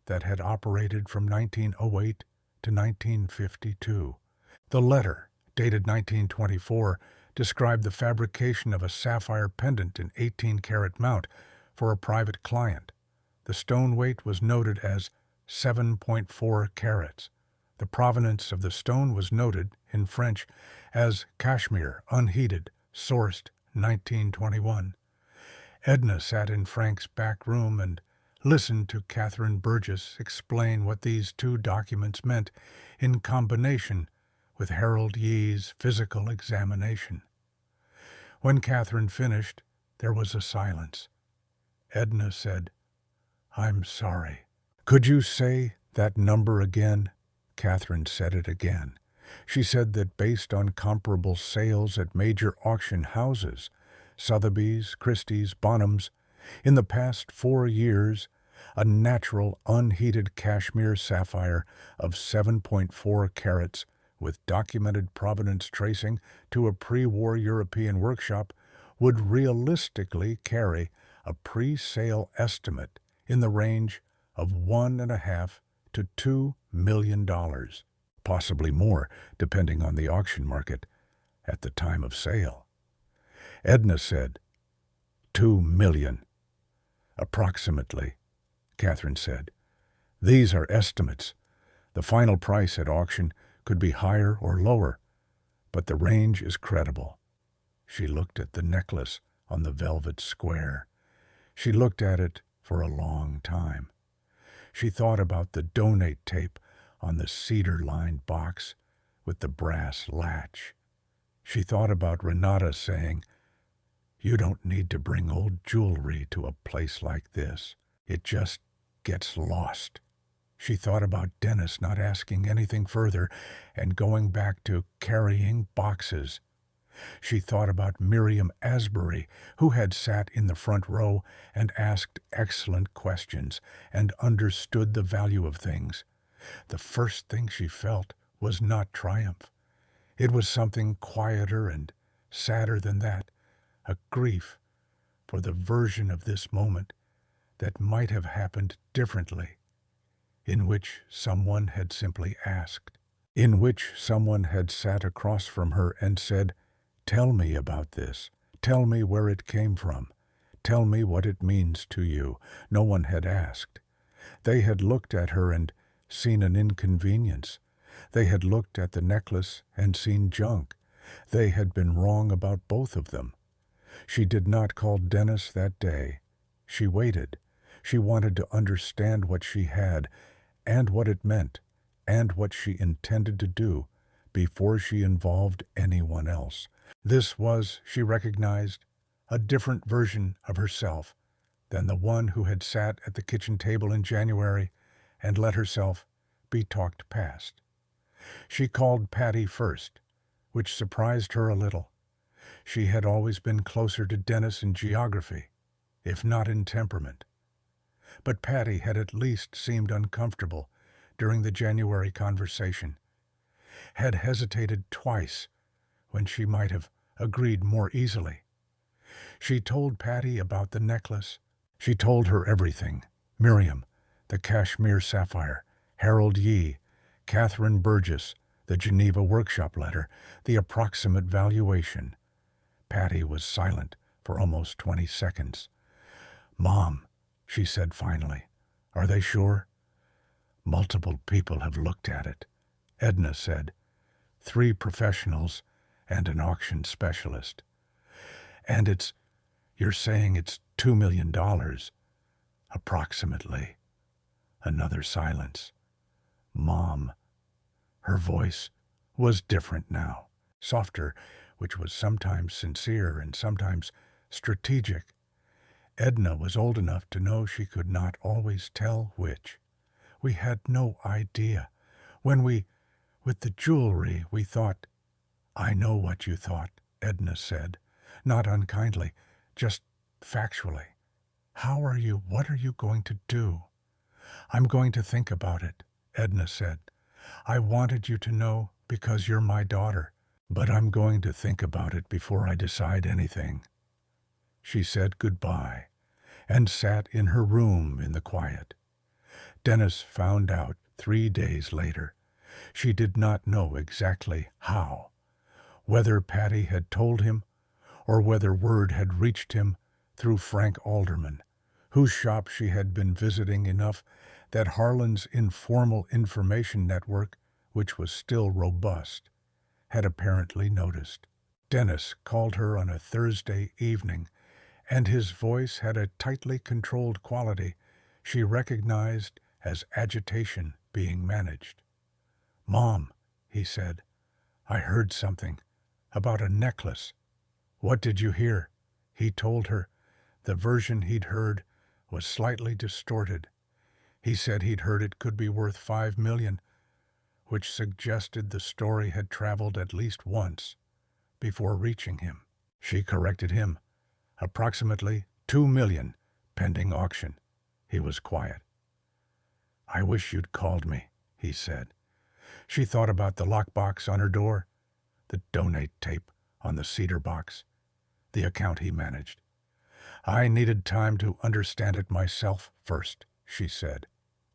that had operated from 1908 to 1952. The letter, dated 1924, described the fabrication of a sapphire pendant in 18-carat mount for a private client. The stone weight was noted as 7.4 carats. The provenance of the stone was noted, in French, as cashmere, unheated, sourced 1921. Edna sat in Frank's back room and listened to Catherine Burgess explain what these 2 documents meant in combination with Harold Yee's physical examination. When Catherine finished, there was a silence. Edna said, "I'm sorry." "Could you say that number again?" Catherine said it again. She said that based on comparable sales at major auction houses, Sotheby's, Christie's, Bonham's, in the past 4 years, a natural unheated cashmere sapphire of 7.4 carats with documented provenance tracing to a pre-war European workshop would realistically carry a pre-sale estimate in the range of $1.5 to $2 million, possibly more, depending on the auction market at the time of sale. Edna said, $2 million. Approximately, Catherine said. These are estimates. The final price at auction could be higher or lower, but the range is credible. She looked at the necklace on the velvet square. She looked at it for a long time. She thought about the donate tape on the cedar-lined box with the brass latch. She thought about Renata saying, "You don't need to bring old jewelry to a place like this. It just gets lost." She thought about Dennis not asking anything further and going back to carrying boxes. She thought about Miriam Asbury, who had sat in the front row and asked excellent questions and understood the value of things. The first thing she felt was not triumph. It was something quieter and sadder than that, a grief for the version of this moment that might have happened differently, in which someone had simply asked, in which someone had sat across from her and said, "Tell me about this. Tell me where it came from. Tell me what it means to you." No one had asked. They had looked at her and seen an inconvenience. They had looked at the necklace and seen junk. They had been wrong about both of them. She did not call Dennis that day. She waited. She wanted to understand what she had, and what it meant, and what she intended to do before she involved anyone else. This was, she recognized, a different version of herself than the one who had sat at the kitchen table in January and let herself be talked past. She called Patty first, which surprised her a little. She had always been closer to Dennis in geography, if not in temperament. But Patty had at least seemed uncomfortable during the January conversation, had hesitated twice when she might have agreed more easily. She told Patty about the necklace. She told her everything: Miriam, the cashmere sapphire, Harold Yee, Catherine Burgess, the Geneva workshop letter, the approximate valuation. Patty was silent for almost 20 seconds. "Mom," she said finally, "are they sure?" "Multiple people have looked at it," Edna said. "3 professionals and an auction specialist. And you're saying it's $2 million, approximately." Another silence. "Mom." Her voice was different now, softer, which was sometimes sincere and sometimes strategic. Edna was old enough to know she could not always tell which. "We had no idea. With the jewelry, we thought—" "I know what you thought," Edna said, not unkindly, just factually. What are you going to do?" "I'm going to think about it," Edna said. "I wanted you to know because you're my daughter, but I'm going to think about it before I decide anything." She said goodbye and sat in her room in the quiet. Dennis found out 3 days later. She did not know exactly how, whether Patty had told him or whether word had reached him through Frank Alderman, whose shop she had been visiting enough that Harlan's informal information network, which was still robust, had apparently noticed. Dennis called her on a Thursday evening, and his voice had a tightly controlled quality she recognized as agitation being managed. "Mom," he said, "I heard something about a necklace." "What did you hear?" He told her. The version he'd heard was slightly distorted. He said he'd heard it could be worth $5 million, which suggested the story had traveled at least once before reaching him. She corrected him. "Approximately $2 million, pending auction." He was quiet. "I wish you'd called me," he said. She thought about the lockbox on her door, the donate tape on the cedar box, the account he managed. "I needed time to understand it myself first," she said.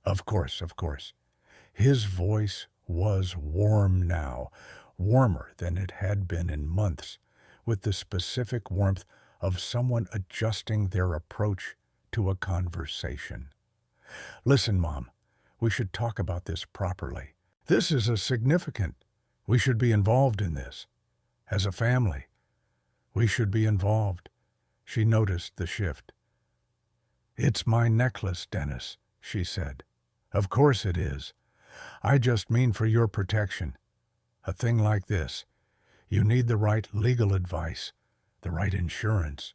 Of course. His voice was warm now, warmer than it had been in months, with the specific warmth of someone adjusting their approach to a conversation. "Listen, Mom, we should talk about this properly. This is a significant. We should be involved in this. As a family, we should be involved." She noticed the shift. "It's my necklace, Dennis," she said. "Of course it is. I just mean for your protection. A thing like this, you need the right legal advice, the right insurance.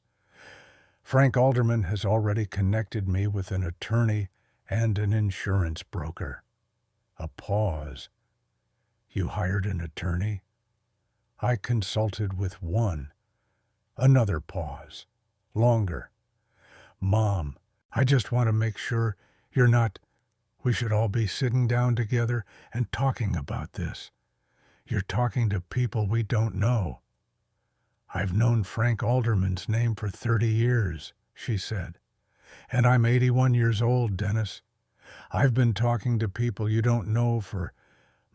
Frank Alderman has already connected me with an attorney and an insurance broker." A pause. "You hired an attorney?" "I consulted with one." Another pause. Longer. "Mom, I just want to make sure you're not. We should all be sitting down together and talking about this. You're talking to people we don't know." "I've known Frank Alderman's name for 30 years, she said. "And I'm 81 years old, Dennis. I've been talking to people you don't know for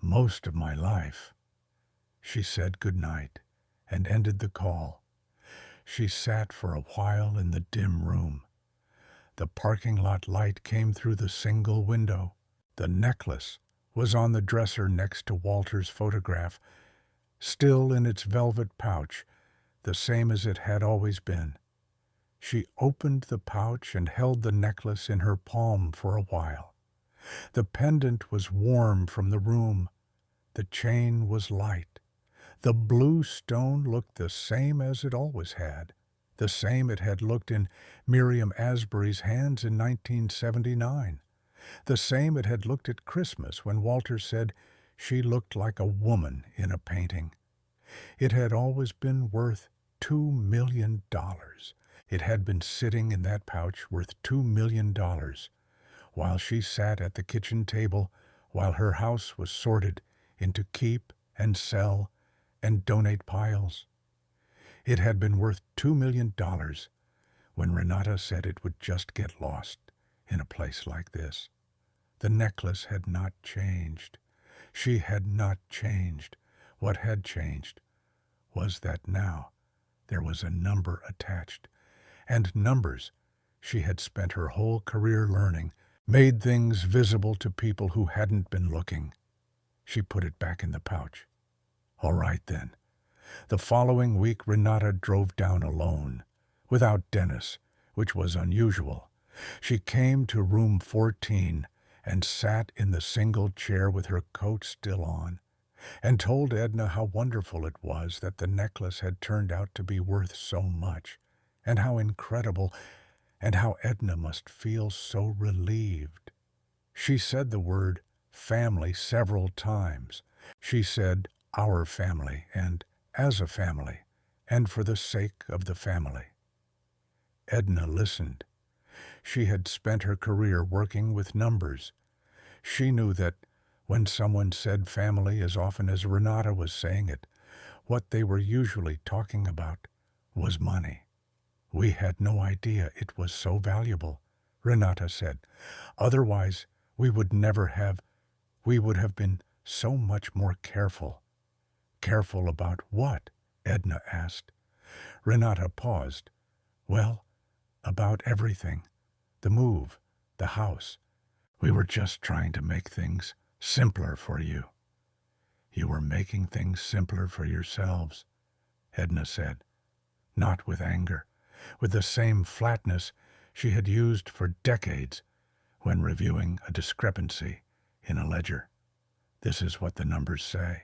most of my life." She said goodnight and ended the call. She sat for a while in the dim room. The parking lot light came through the single window. The necklace was on the dresser next to Walter's photograph, still in its velvet pouch, the same as it had always been. She opened the pouch and held the necklace in her palm for a while. The pendant was warm from the room. The chain was light. The blue stone looked the same as it always had, the same it had looked in Miriam Asbury's hands in 1979, the same it had looked at Christmas when Walter said she looked like a woman in a painting. It had always been worth $2 million. It had been sitting in that pouch worth $2 million, while she sat at the kitchen table, while her house was sorted into keep and sell and donate piles. It had been worth $2 million when Renata said it would just get lost in a place like this. The necklace had not changed. She had not changed. What had changed was that now there was a number attached, and numbers, she had spent her whole career learning, made things visible to people who hadn't been looking. She put it back in the pouch. All right, then. The following week Renata drove down alone, without Dennis, which was unusual. She came to room 14 and sat in the single chair with her coat still on, and told Edna how wonderful it was that the necklace had turned out to be worth so much, and how incredible, and how Edna must feel so relieved. She said the word family several times. She said our family, and as a family, and for the sake of the family. Edna listened. She had spent her career working with numbers. She knew that when someone said family as often as Renata was saying it, what they were usually talking about was money. We had no idea it was so valuable, Renata said. Otherwise, we would have been so much more careful. Careful about what? Edna asked. Renata paused. Well, about everything. The move, the house. We were just trying to make things simpler for you. You were making things simpler for yourselves, Edna said, not with anger, with the same flatness she had used for decades when reviewing a discrepancy in a ledger. This is what the numbers say.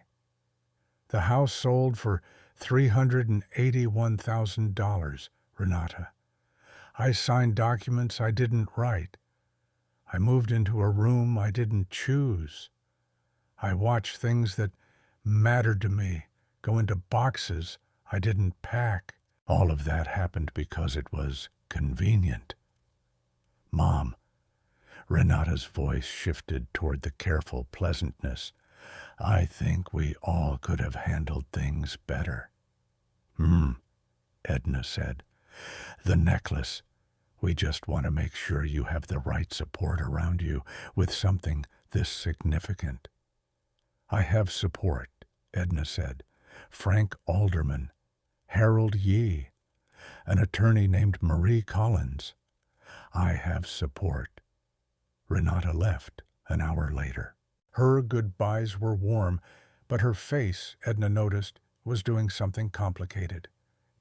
The house sold for $381,000, Renata. I signed documents I didn't write. I moved into a room I didn't choose. I watched things that mattered to me go into boxes I didn't pack. All of that happened because it was convenient. Mom, Renata's voice shifted toward the careful pleasantness. I think we all could have handled things better. Edna said. The necklace. We just want to make sure you have the right support around you with something this significant. I have support, Edna said. Frank Alderman, Harold Yee, an attorney named Marie Collins. I have support. Renata left an hour later. Her goodbyes were warm, but her face, Edna noticed, was doing something complicated.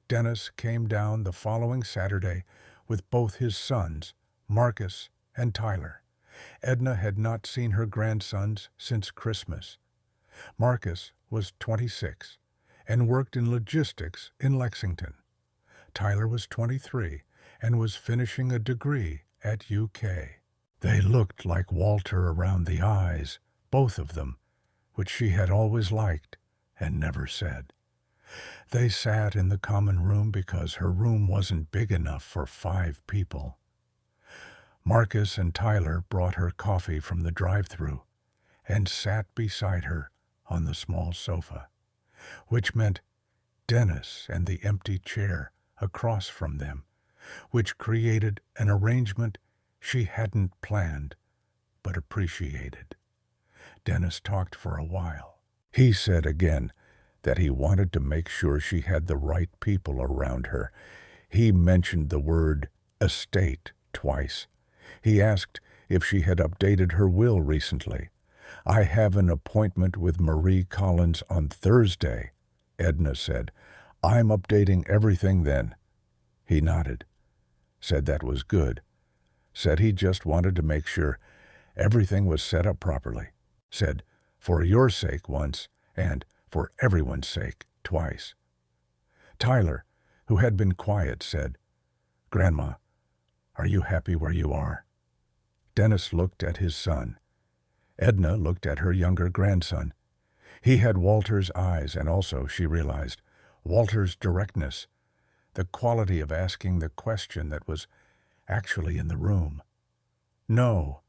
Dennis came down the following Saturday with both his sons, Marcus and Tyler. Edna had not seen her grandsons since Christmas. Marcus was 26 and worked in logistics in Lexington. Tyler was 23 and was finishing a degree at UK. They looked like Walter around the eyes, both of them, which she had always liked and never said. They sat in the common room because her room wasn't big enough for 5 people. Marcus and Tyler brought her coffee from the drive-thru and sat beside her on the small sofa, which meant Dennis and the empty chair across from them, which created an arrangement she hadn't planned but appreciated. Dennis talked for a while. He said again that he wanted to make sure she had the right people around her. He mentioned the word estate twice. He asked if she had updated her will recently. I have an appointment with Marie Collins on Thursday, Edna said. I'm updating everything then. He nodded, said that was good, said he just wanted to make sure everything was set up properly, said, for your sake once, and for everyone's sake twice. Tyler, who had been quiet, said, "Grandma, are you happy where you are?" Dennis looked at his son. Edna looked at her younger grandson. He had Walter's eyes, and also, she realized, Walter's directness, the quality of asking the question that was actually in the room. "No,"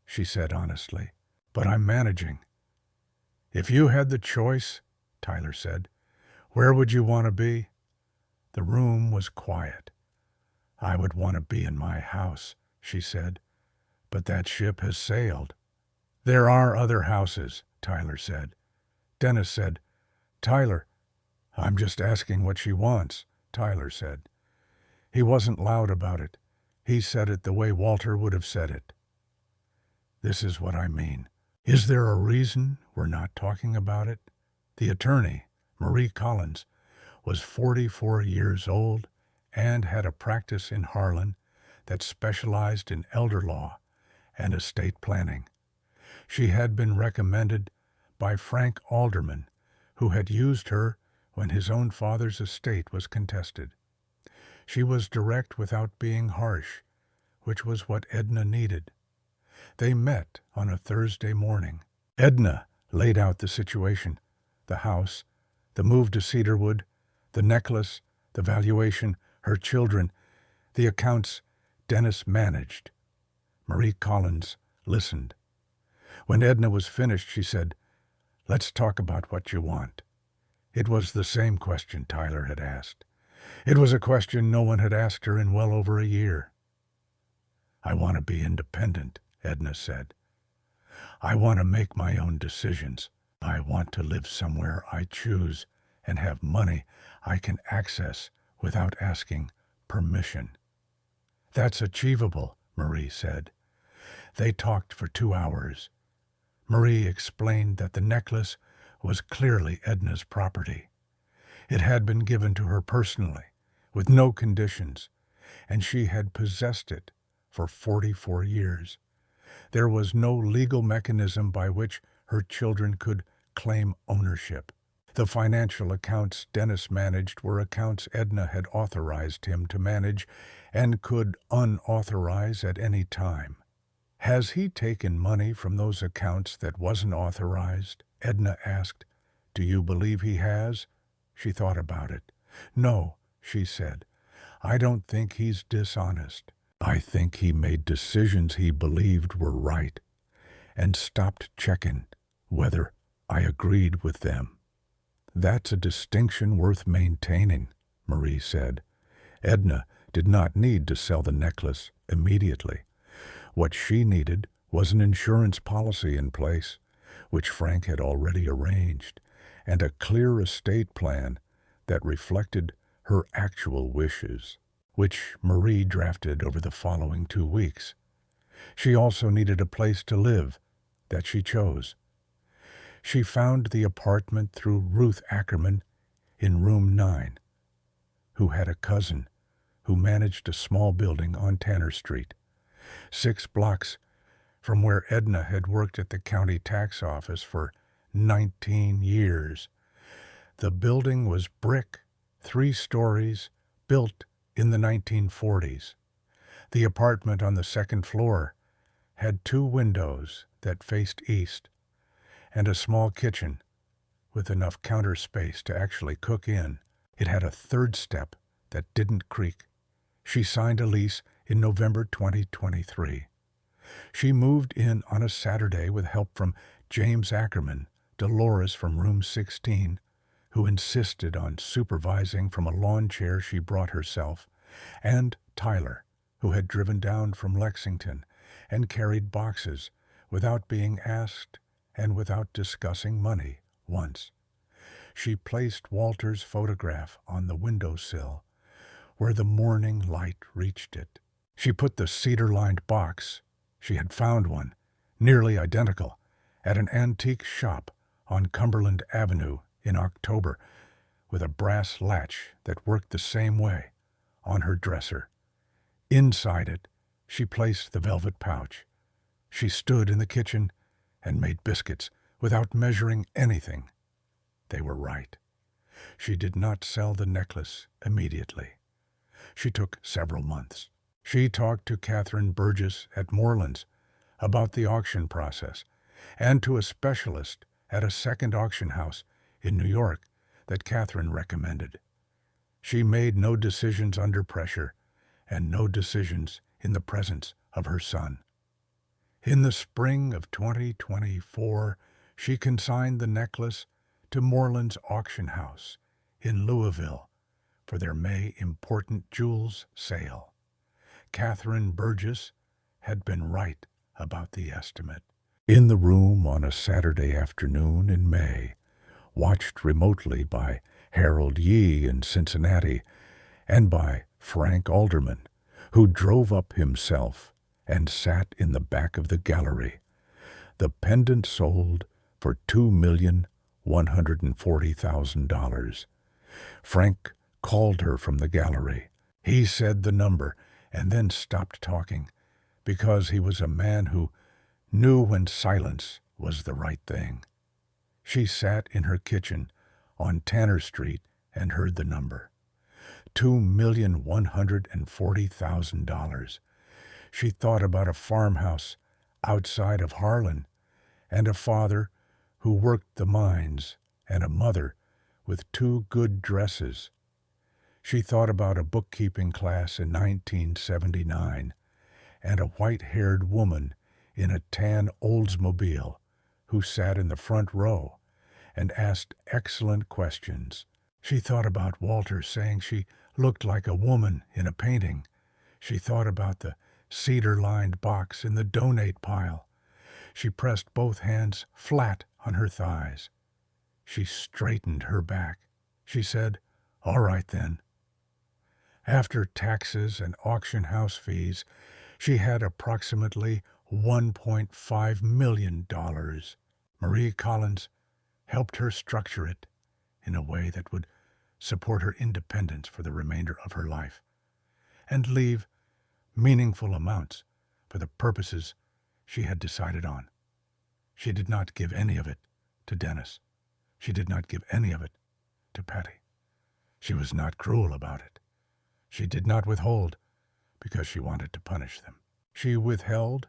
she said honestly, "but I'm managing." "If you had the choice," Tyler said, "where would you want to be?" The room was quiet. "I would want to be in my house," she said, "but that ship has sailed." "There are other houses," Tyler said. Dennis said, "Tyler, I'm just asking what she wants," Tyler said. He wasn't loud about it. He said it the way Walter would have said it. "This is what I mean. Is there a reason we're not talking about it?" The attorney, Marie Collins, was 44 years old and had a practice in Harlan that specialized in elder law and estate planning. She had been recommended by Frank Alderman, who had used her when his own father's estate was contested. She was direct without being harsh, which was what Edna needed. They met on a Thursday morning. Edna laid out the situation, the house, the move to Cedarwood, the necklace, the valuation, her children, the accounts Dennis managed. Marie Collins listened. When Edna was finished, she said, "Let's talk about what you want." It was the same question Tyler had asked. It was a question no one had asked her in well over a year. "I want to be independent," Edna said. "I want to make my own decisions. I want to live somewhere I choose and have money I can access without asking permission." "That's achievable," Marie said. They talked for 2 hours. Marie explained that the necklace was clearly Edna's property. It had been given to her personally, with no conditions, and she had possessed it for 44 years. There was no legal mechanism by which her children could claim ownership. The financial accounts Dennis managed were accounts Edna had authorized him to manage and could unauthorize at any time. "Has he taken money from those accounts that wasn't authorized?" Edna asked. "Do you believe he has?" She thought about it. "No," she said. "I don't think he's dishonest. I think he made decisions he believed were right and stopped checking whether I agreed with them." "That's a distinction worth maintaining," Marie said. Edna did not need to sell the necklace immediately. What she needed was an insurance policy in place, which Frank had already arranged, and a clear estate plan that reflected her actual wishes, which Marie drafted over the following 2 weeks. She also needed a place to live that she chose. She found the apartment through Ruth Ackerman in room 9, who had a cousin who managed a small building on Tanner Street, 6 blocks from where Edna had worked at the county tax office for 19 years. The building was brick, 3 stories, built in the 1940s. The apartment on the 2nd floor had 2 windows that faced east and a small kitchen with enough counter space to actually cook in. It had a 3rd step that didn't creak. She signed a lease in November 2023. She moved in on a Saturday with help from James Ackerman, Dolores from room 16, who insisted on supervising from a lawn chair she brought herself, and Tyler, who had driven down from Lexington and carried boxes without being asked and without discussing money once. She placed Walter's photograph on the windowsill, where the morning light reached it. She put the cedar-lined box, she had found one, nearly identical, at an antique shop on Cumberland Avenue in October, with a brass latch that worked the same way, on her dresser. Inside it, she placed the velvet pouch. She stood in the kitchen and made biscuits without measuring anything. They were right. She did not sell the necklace immediately. She took several months. She talked to Catherine Burgess at Moreland's about the auction process and to a specialist at a second auction house in New York that Catherine recommended. She made no decisions under pressure and no decisions in the presence of her son. In the spring of 2024, she consigned the necklace to Moreland's auction house in Louisville for their May important jewels sale. Catherine Burgess had been right about the estimate. In the room on a Saturday afternoon in May, watched remotely by Harold Yee in Cincinnati and by Frank Alderman, who drove up himself and sat in the back of the gallery. The pendant sold for $2,140,000. Frank called her from the gallery. He said the number and then stopped talking because he was a man who knew when silence was the right thing. She sat in her kitchen on Tanner Street and heard the number. $2,140,000. She thought about a farmhouse outside of Harlan and a father who worked the mines and a mother with two good dresses. She thought about a bookkeeping class in 1979 and a white-haired woman in a tan Oldsmobile who sat in the front row and asked excellent questions. She thought about Walter saying she looked like a woman in a painting. She thought about the cedar-lined box in the donate pile. She pressed both hands flat on her thighs. She straightened her back. She said, "All right then." After taxes and auction house fees, she had approximately $1.5 million. Marie Collins helped her structure it in a way that would support her independence for the remainder of her life and leave meaningful amounts for the purposes she had decided on. She did not give any of it to Dennis. She did not give any of it to Patty. She was not cruel about it. She did not withhold because she wanted to punish them. She withheld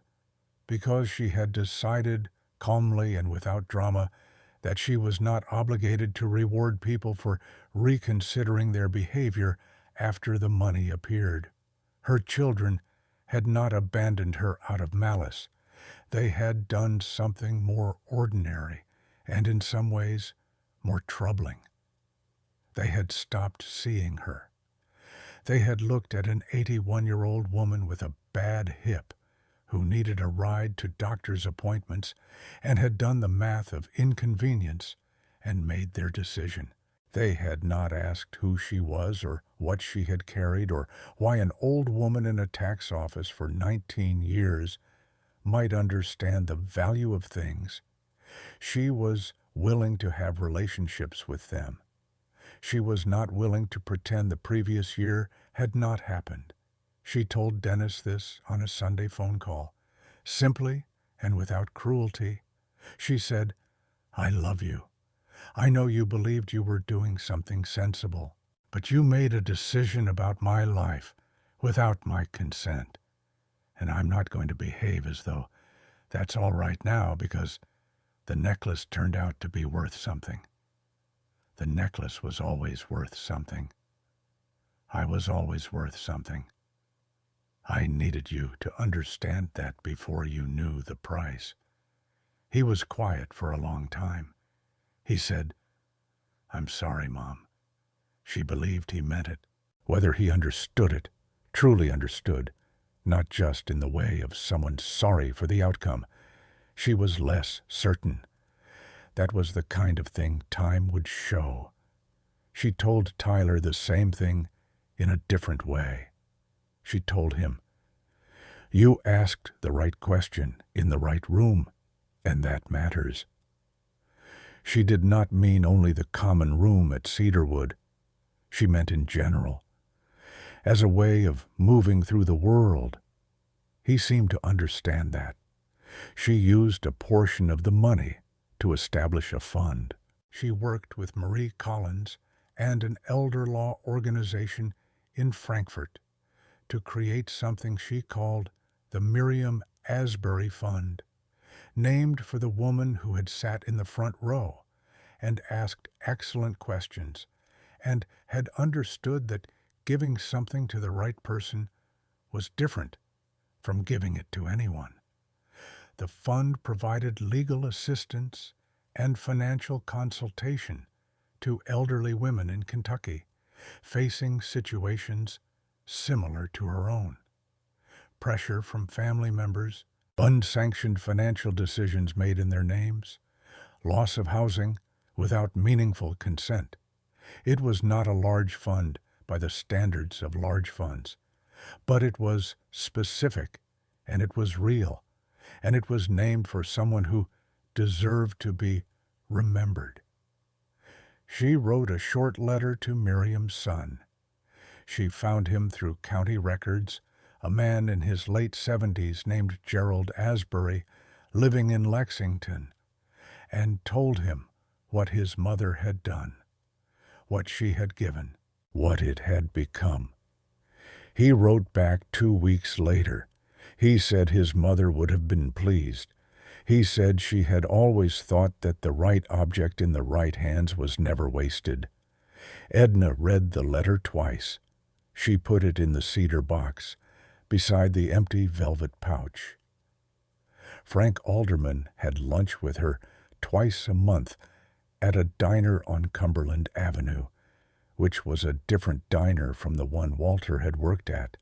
because she had decided calmly and without drama that she was not obligated to reward people for reconsidering their behavior after the money appeared. Her children had not abandoned her out of malice. They had done something more ordinary and in some ways more troubling. They had stopped seeing her. They had looked at an 81-year-old woman with a bad hip who needed a ride to doctor's appointments and had done the math of inconvenience and made their decision. They had not asked who she was or what she had carried or why an old woman in a tax office for 19 years might understand the value of things. She was willing to have relationships with them. She was not willing to pretend the previous year had not happened. She told Dennis this on a Sunday phone call. Simply and without cruelty, she said, "I love you. I know you believed you were doing something sensible, but you made a decision about my life without my consent. And I'm not going to behave as though that's all right now because the necklace turned out to be worth something. The necklace was always worth something. I was always worth something. I needed you to understand that before you knew the price." He was quiet for a long time. He said, "I'm sorry, Mom." She believed he meant it. Whether he understood it, truly understood, not just in the way of someone sorry for the outcome, she was less certain. That was the kind of thing time would show. She told Tyler the same thing in a different way. She told him, "You asked the right question in the right room, and that matters." She did not mean only the common room at Cedarwood. She meant in general, as a way of moving through the world. He seemed to understand that. She used a portion of the money to establish a fund. She worked with Marie Collins and an elder law organization in Frankfurt to create something she called the Miriam Asbury Fund, named for the woman who had sat in the front row and asked excellent questions and had understood that giving something to the right person was different from giving it to anyone. The fund provided legal assistance and financial consultation to elderly women in Kentucky facing situations similar to her own. Pressure from family members, unsanctioned financial decisions made in their names, loss of housing without meaningful consent. It was not a large fund by the standards of large funds, but it was specific, and it was real, and it was named for someone who deserved to be remembered. She wrote a short letter to Miriam's son. She found him through county records, a man in his late 70s named Gerald Asbury, living in Lexington, and told him what his mother had done, what she had given, what it had become. He wrote back 2 weeks later. He said his mother would have been pleased. He said she had always thought that the right object in the right hands was never wasted. Edna read the letter twice. She put it in the cedar box, beside the empty velvet pouch. Frank Alderman had lunch with her twice a month at a diner on Cumberland Avenue, which was a different diner from the one Walter had worked at,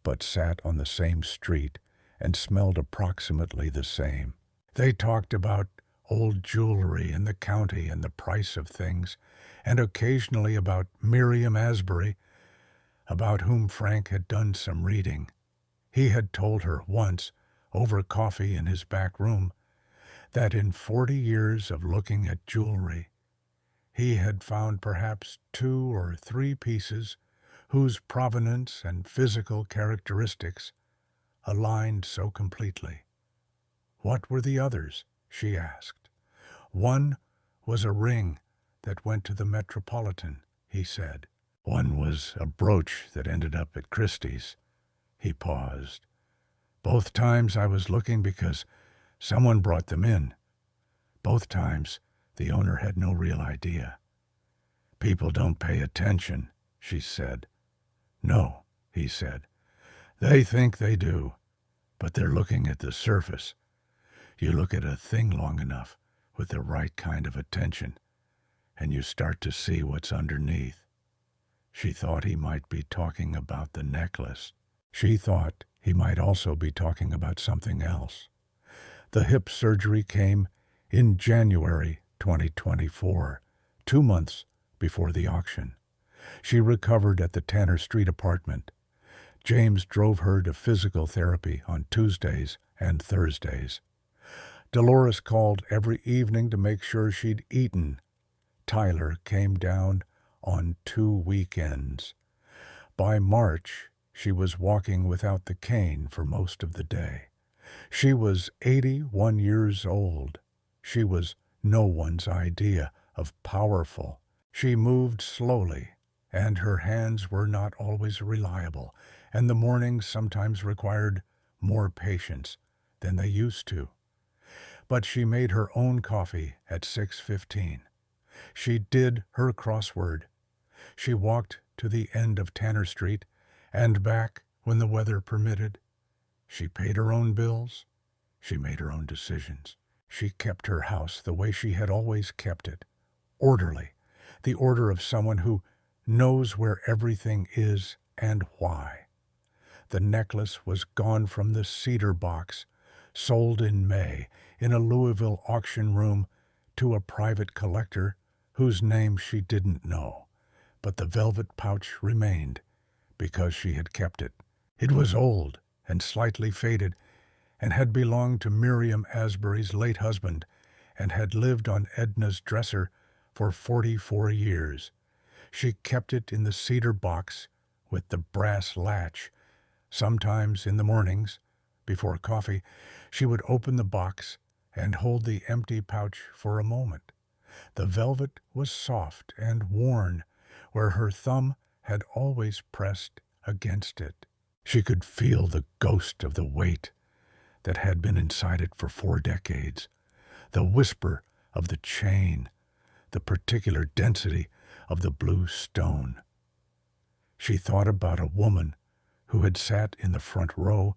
but sat on the same street and smelled approximately the same. They talked about old jewelry in the county and the price of things, and occasionally about Miriam Asbury, about whom Frank had done some reading. He had told her once, over coffee in his back room, that in 40 years of looking at jewelry, he had found perhaps 2 or 3 pieces whose provenance and physical characteristics aligned so completely. What were the others? She asked. One was a ring that went to the Metropolitan, he said. One was a brooch that ended up at Christie's. He paused. Both times I was looking because someone brought them in. Both times the owner had no real idea. People don't pay attention, she said. No, he said. They think they do, but they're looking at the surface. You look at a thing long enough with the right kind of attention, and you start to see what's underneath. She thought he might be talking about the necklace. She thought he might also be talking about something else. The hip surgery came in January 2024, 2 months before the auction. She recovered at the Tanner Street apartment. James drove her to physical therapy on Tuesdays and Thursdays. Dolores called every evening to make sure she'd eaten. Tyler came down on 2 weekends. By March, she was walking without the cane for most of the day. She was 81 years old. She was no one's idea of powerful. She moved slowly, and her hands were not always reliable, and the mornings sometimes required more patience than they used to. But she made her own coffee at 6:15. She did her crossword. She walked to the end of Tanner Street and back when the weather permitted. She paid her own bills. She made her own decisions. She kept her house the way she had always kept it, orderly, the order of someone who knows where everything is and why. The necklace was gone from the cedar box, sold in May in a Louisville auction room to a private collector whose name she didn't know, but the velvet pouch remained because she had kept it. It was old and slightly faded and had belonged to Miriam Asbury's late husband and had lived on Edna's dresser for 44 years. She kept it in the cedar box with the brass latch. Sometimes in the mornings, before coffee, she would open the box and hold the empty pouch for a moment. The velvet was soft and worn, where her thumb had always pressed against it. She could feel the ghost of the weight that had been inside it for 4 decades, the whisper of the chain, the particular density of the blue stone. She thought about a woman who had sat in the front row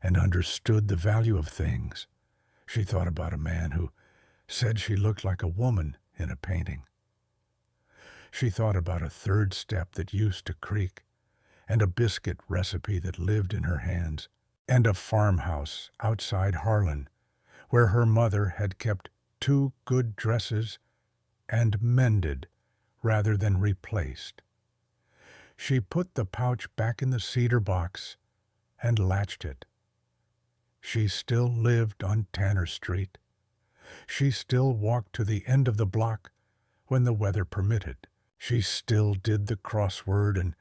and understood the value of things. She thought about a man who said she looked like a woman in a painting. She thought about a third step that used to creak, and a biscuit recipe that lived in her hands, and a farmhouse outside Harlan, where her mother had kept 2 good dresses and mended rather than replaced. She put the pouch back in the cedar box and latched it. She still lived on Tanner Street. She still walked to the end of the block when the weather permitted. She still did the crossword and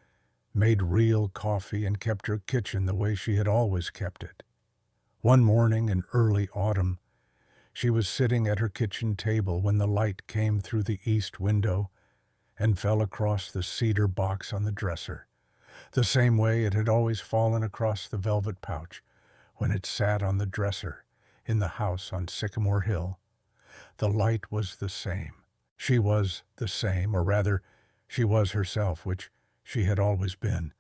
made real coffee and kept her kitchen the way she had always kept it. One morning in early autumn, she was sitting at her kitchen table when the light came through the east window and fell across the cedar box on the dresser, the same way it had always fallen across the velvet pouch when it sat on the dresser in the house on Sycamore Hill. The light was the same. She was the same, or rather, she was herself, which she had always been,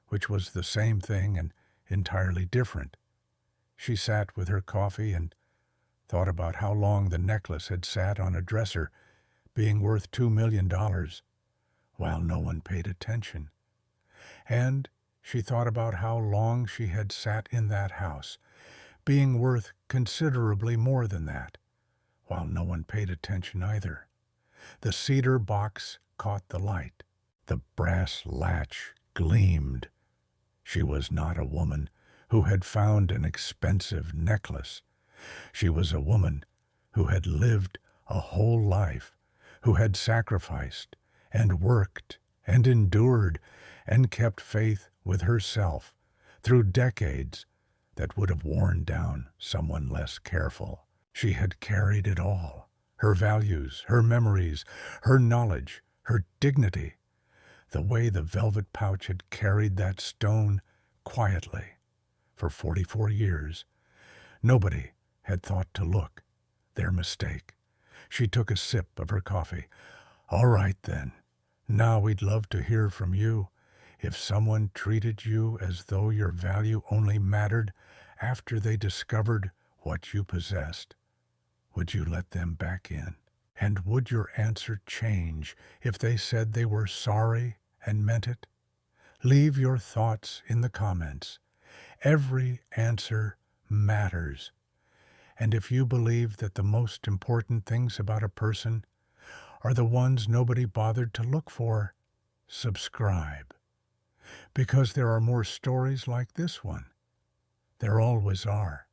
which was the same thing and entirely different. She sat with her coffee and thought about how long the necklace had sat on a dresser, being worth $2 million, while no one paid attention. And she thought about how long she had sat in that house, being worth considerably more than that, while no one paid attention either. The cedar box caught the light. The brass latch gleamed. She was not a woman who had found an expensive necklace. She was a woman who had lived a whole life, who had sacrificed and worked and endured and kept faith with herself through decades that would have worn down someone less careful. She had carried it all, her values, her memories, her knowledge, her dignity, the way the velvet pouch had carried that stone quietly for 44 years. Nobody had thought to look. Their mistake. She took a sip of her coffee. All right, then. Now we'd love to hear from you. If someone treated you as though your value only mattered after they discovered what you possessed, would you let them back in? And would your answer change if they said they were sorry and meant it? Leave your thoughts in the comments. Every answer matters. And if you believe that the most important things about a person are the ones nobody bothered to look for, subscribe. Because there are more stories like this one. There always are.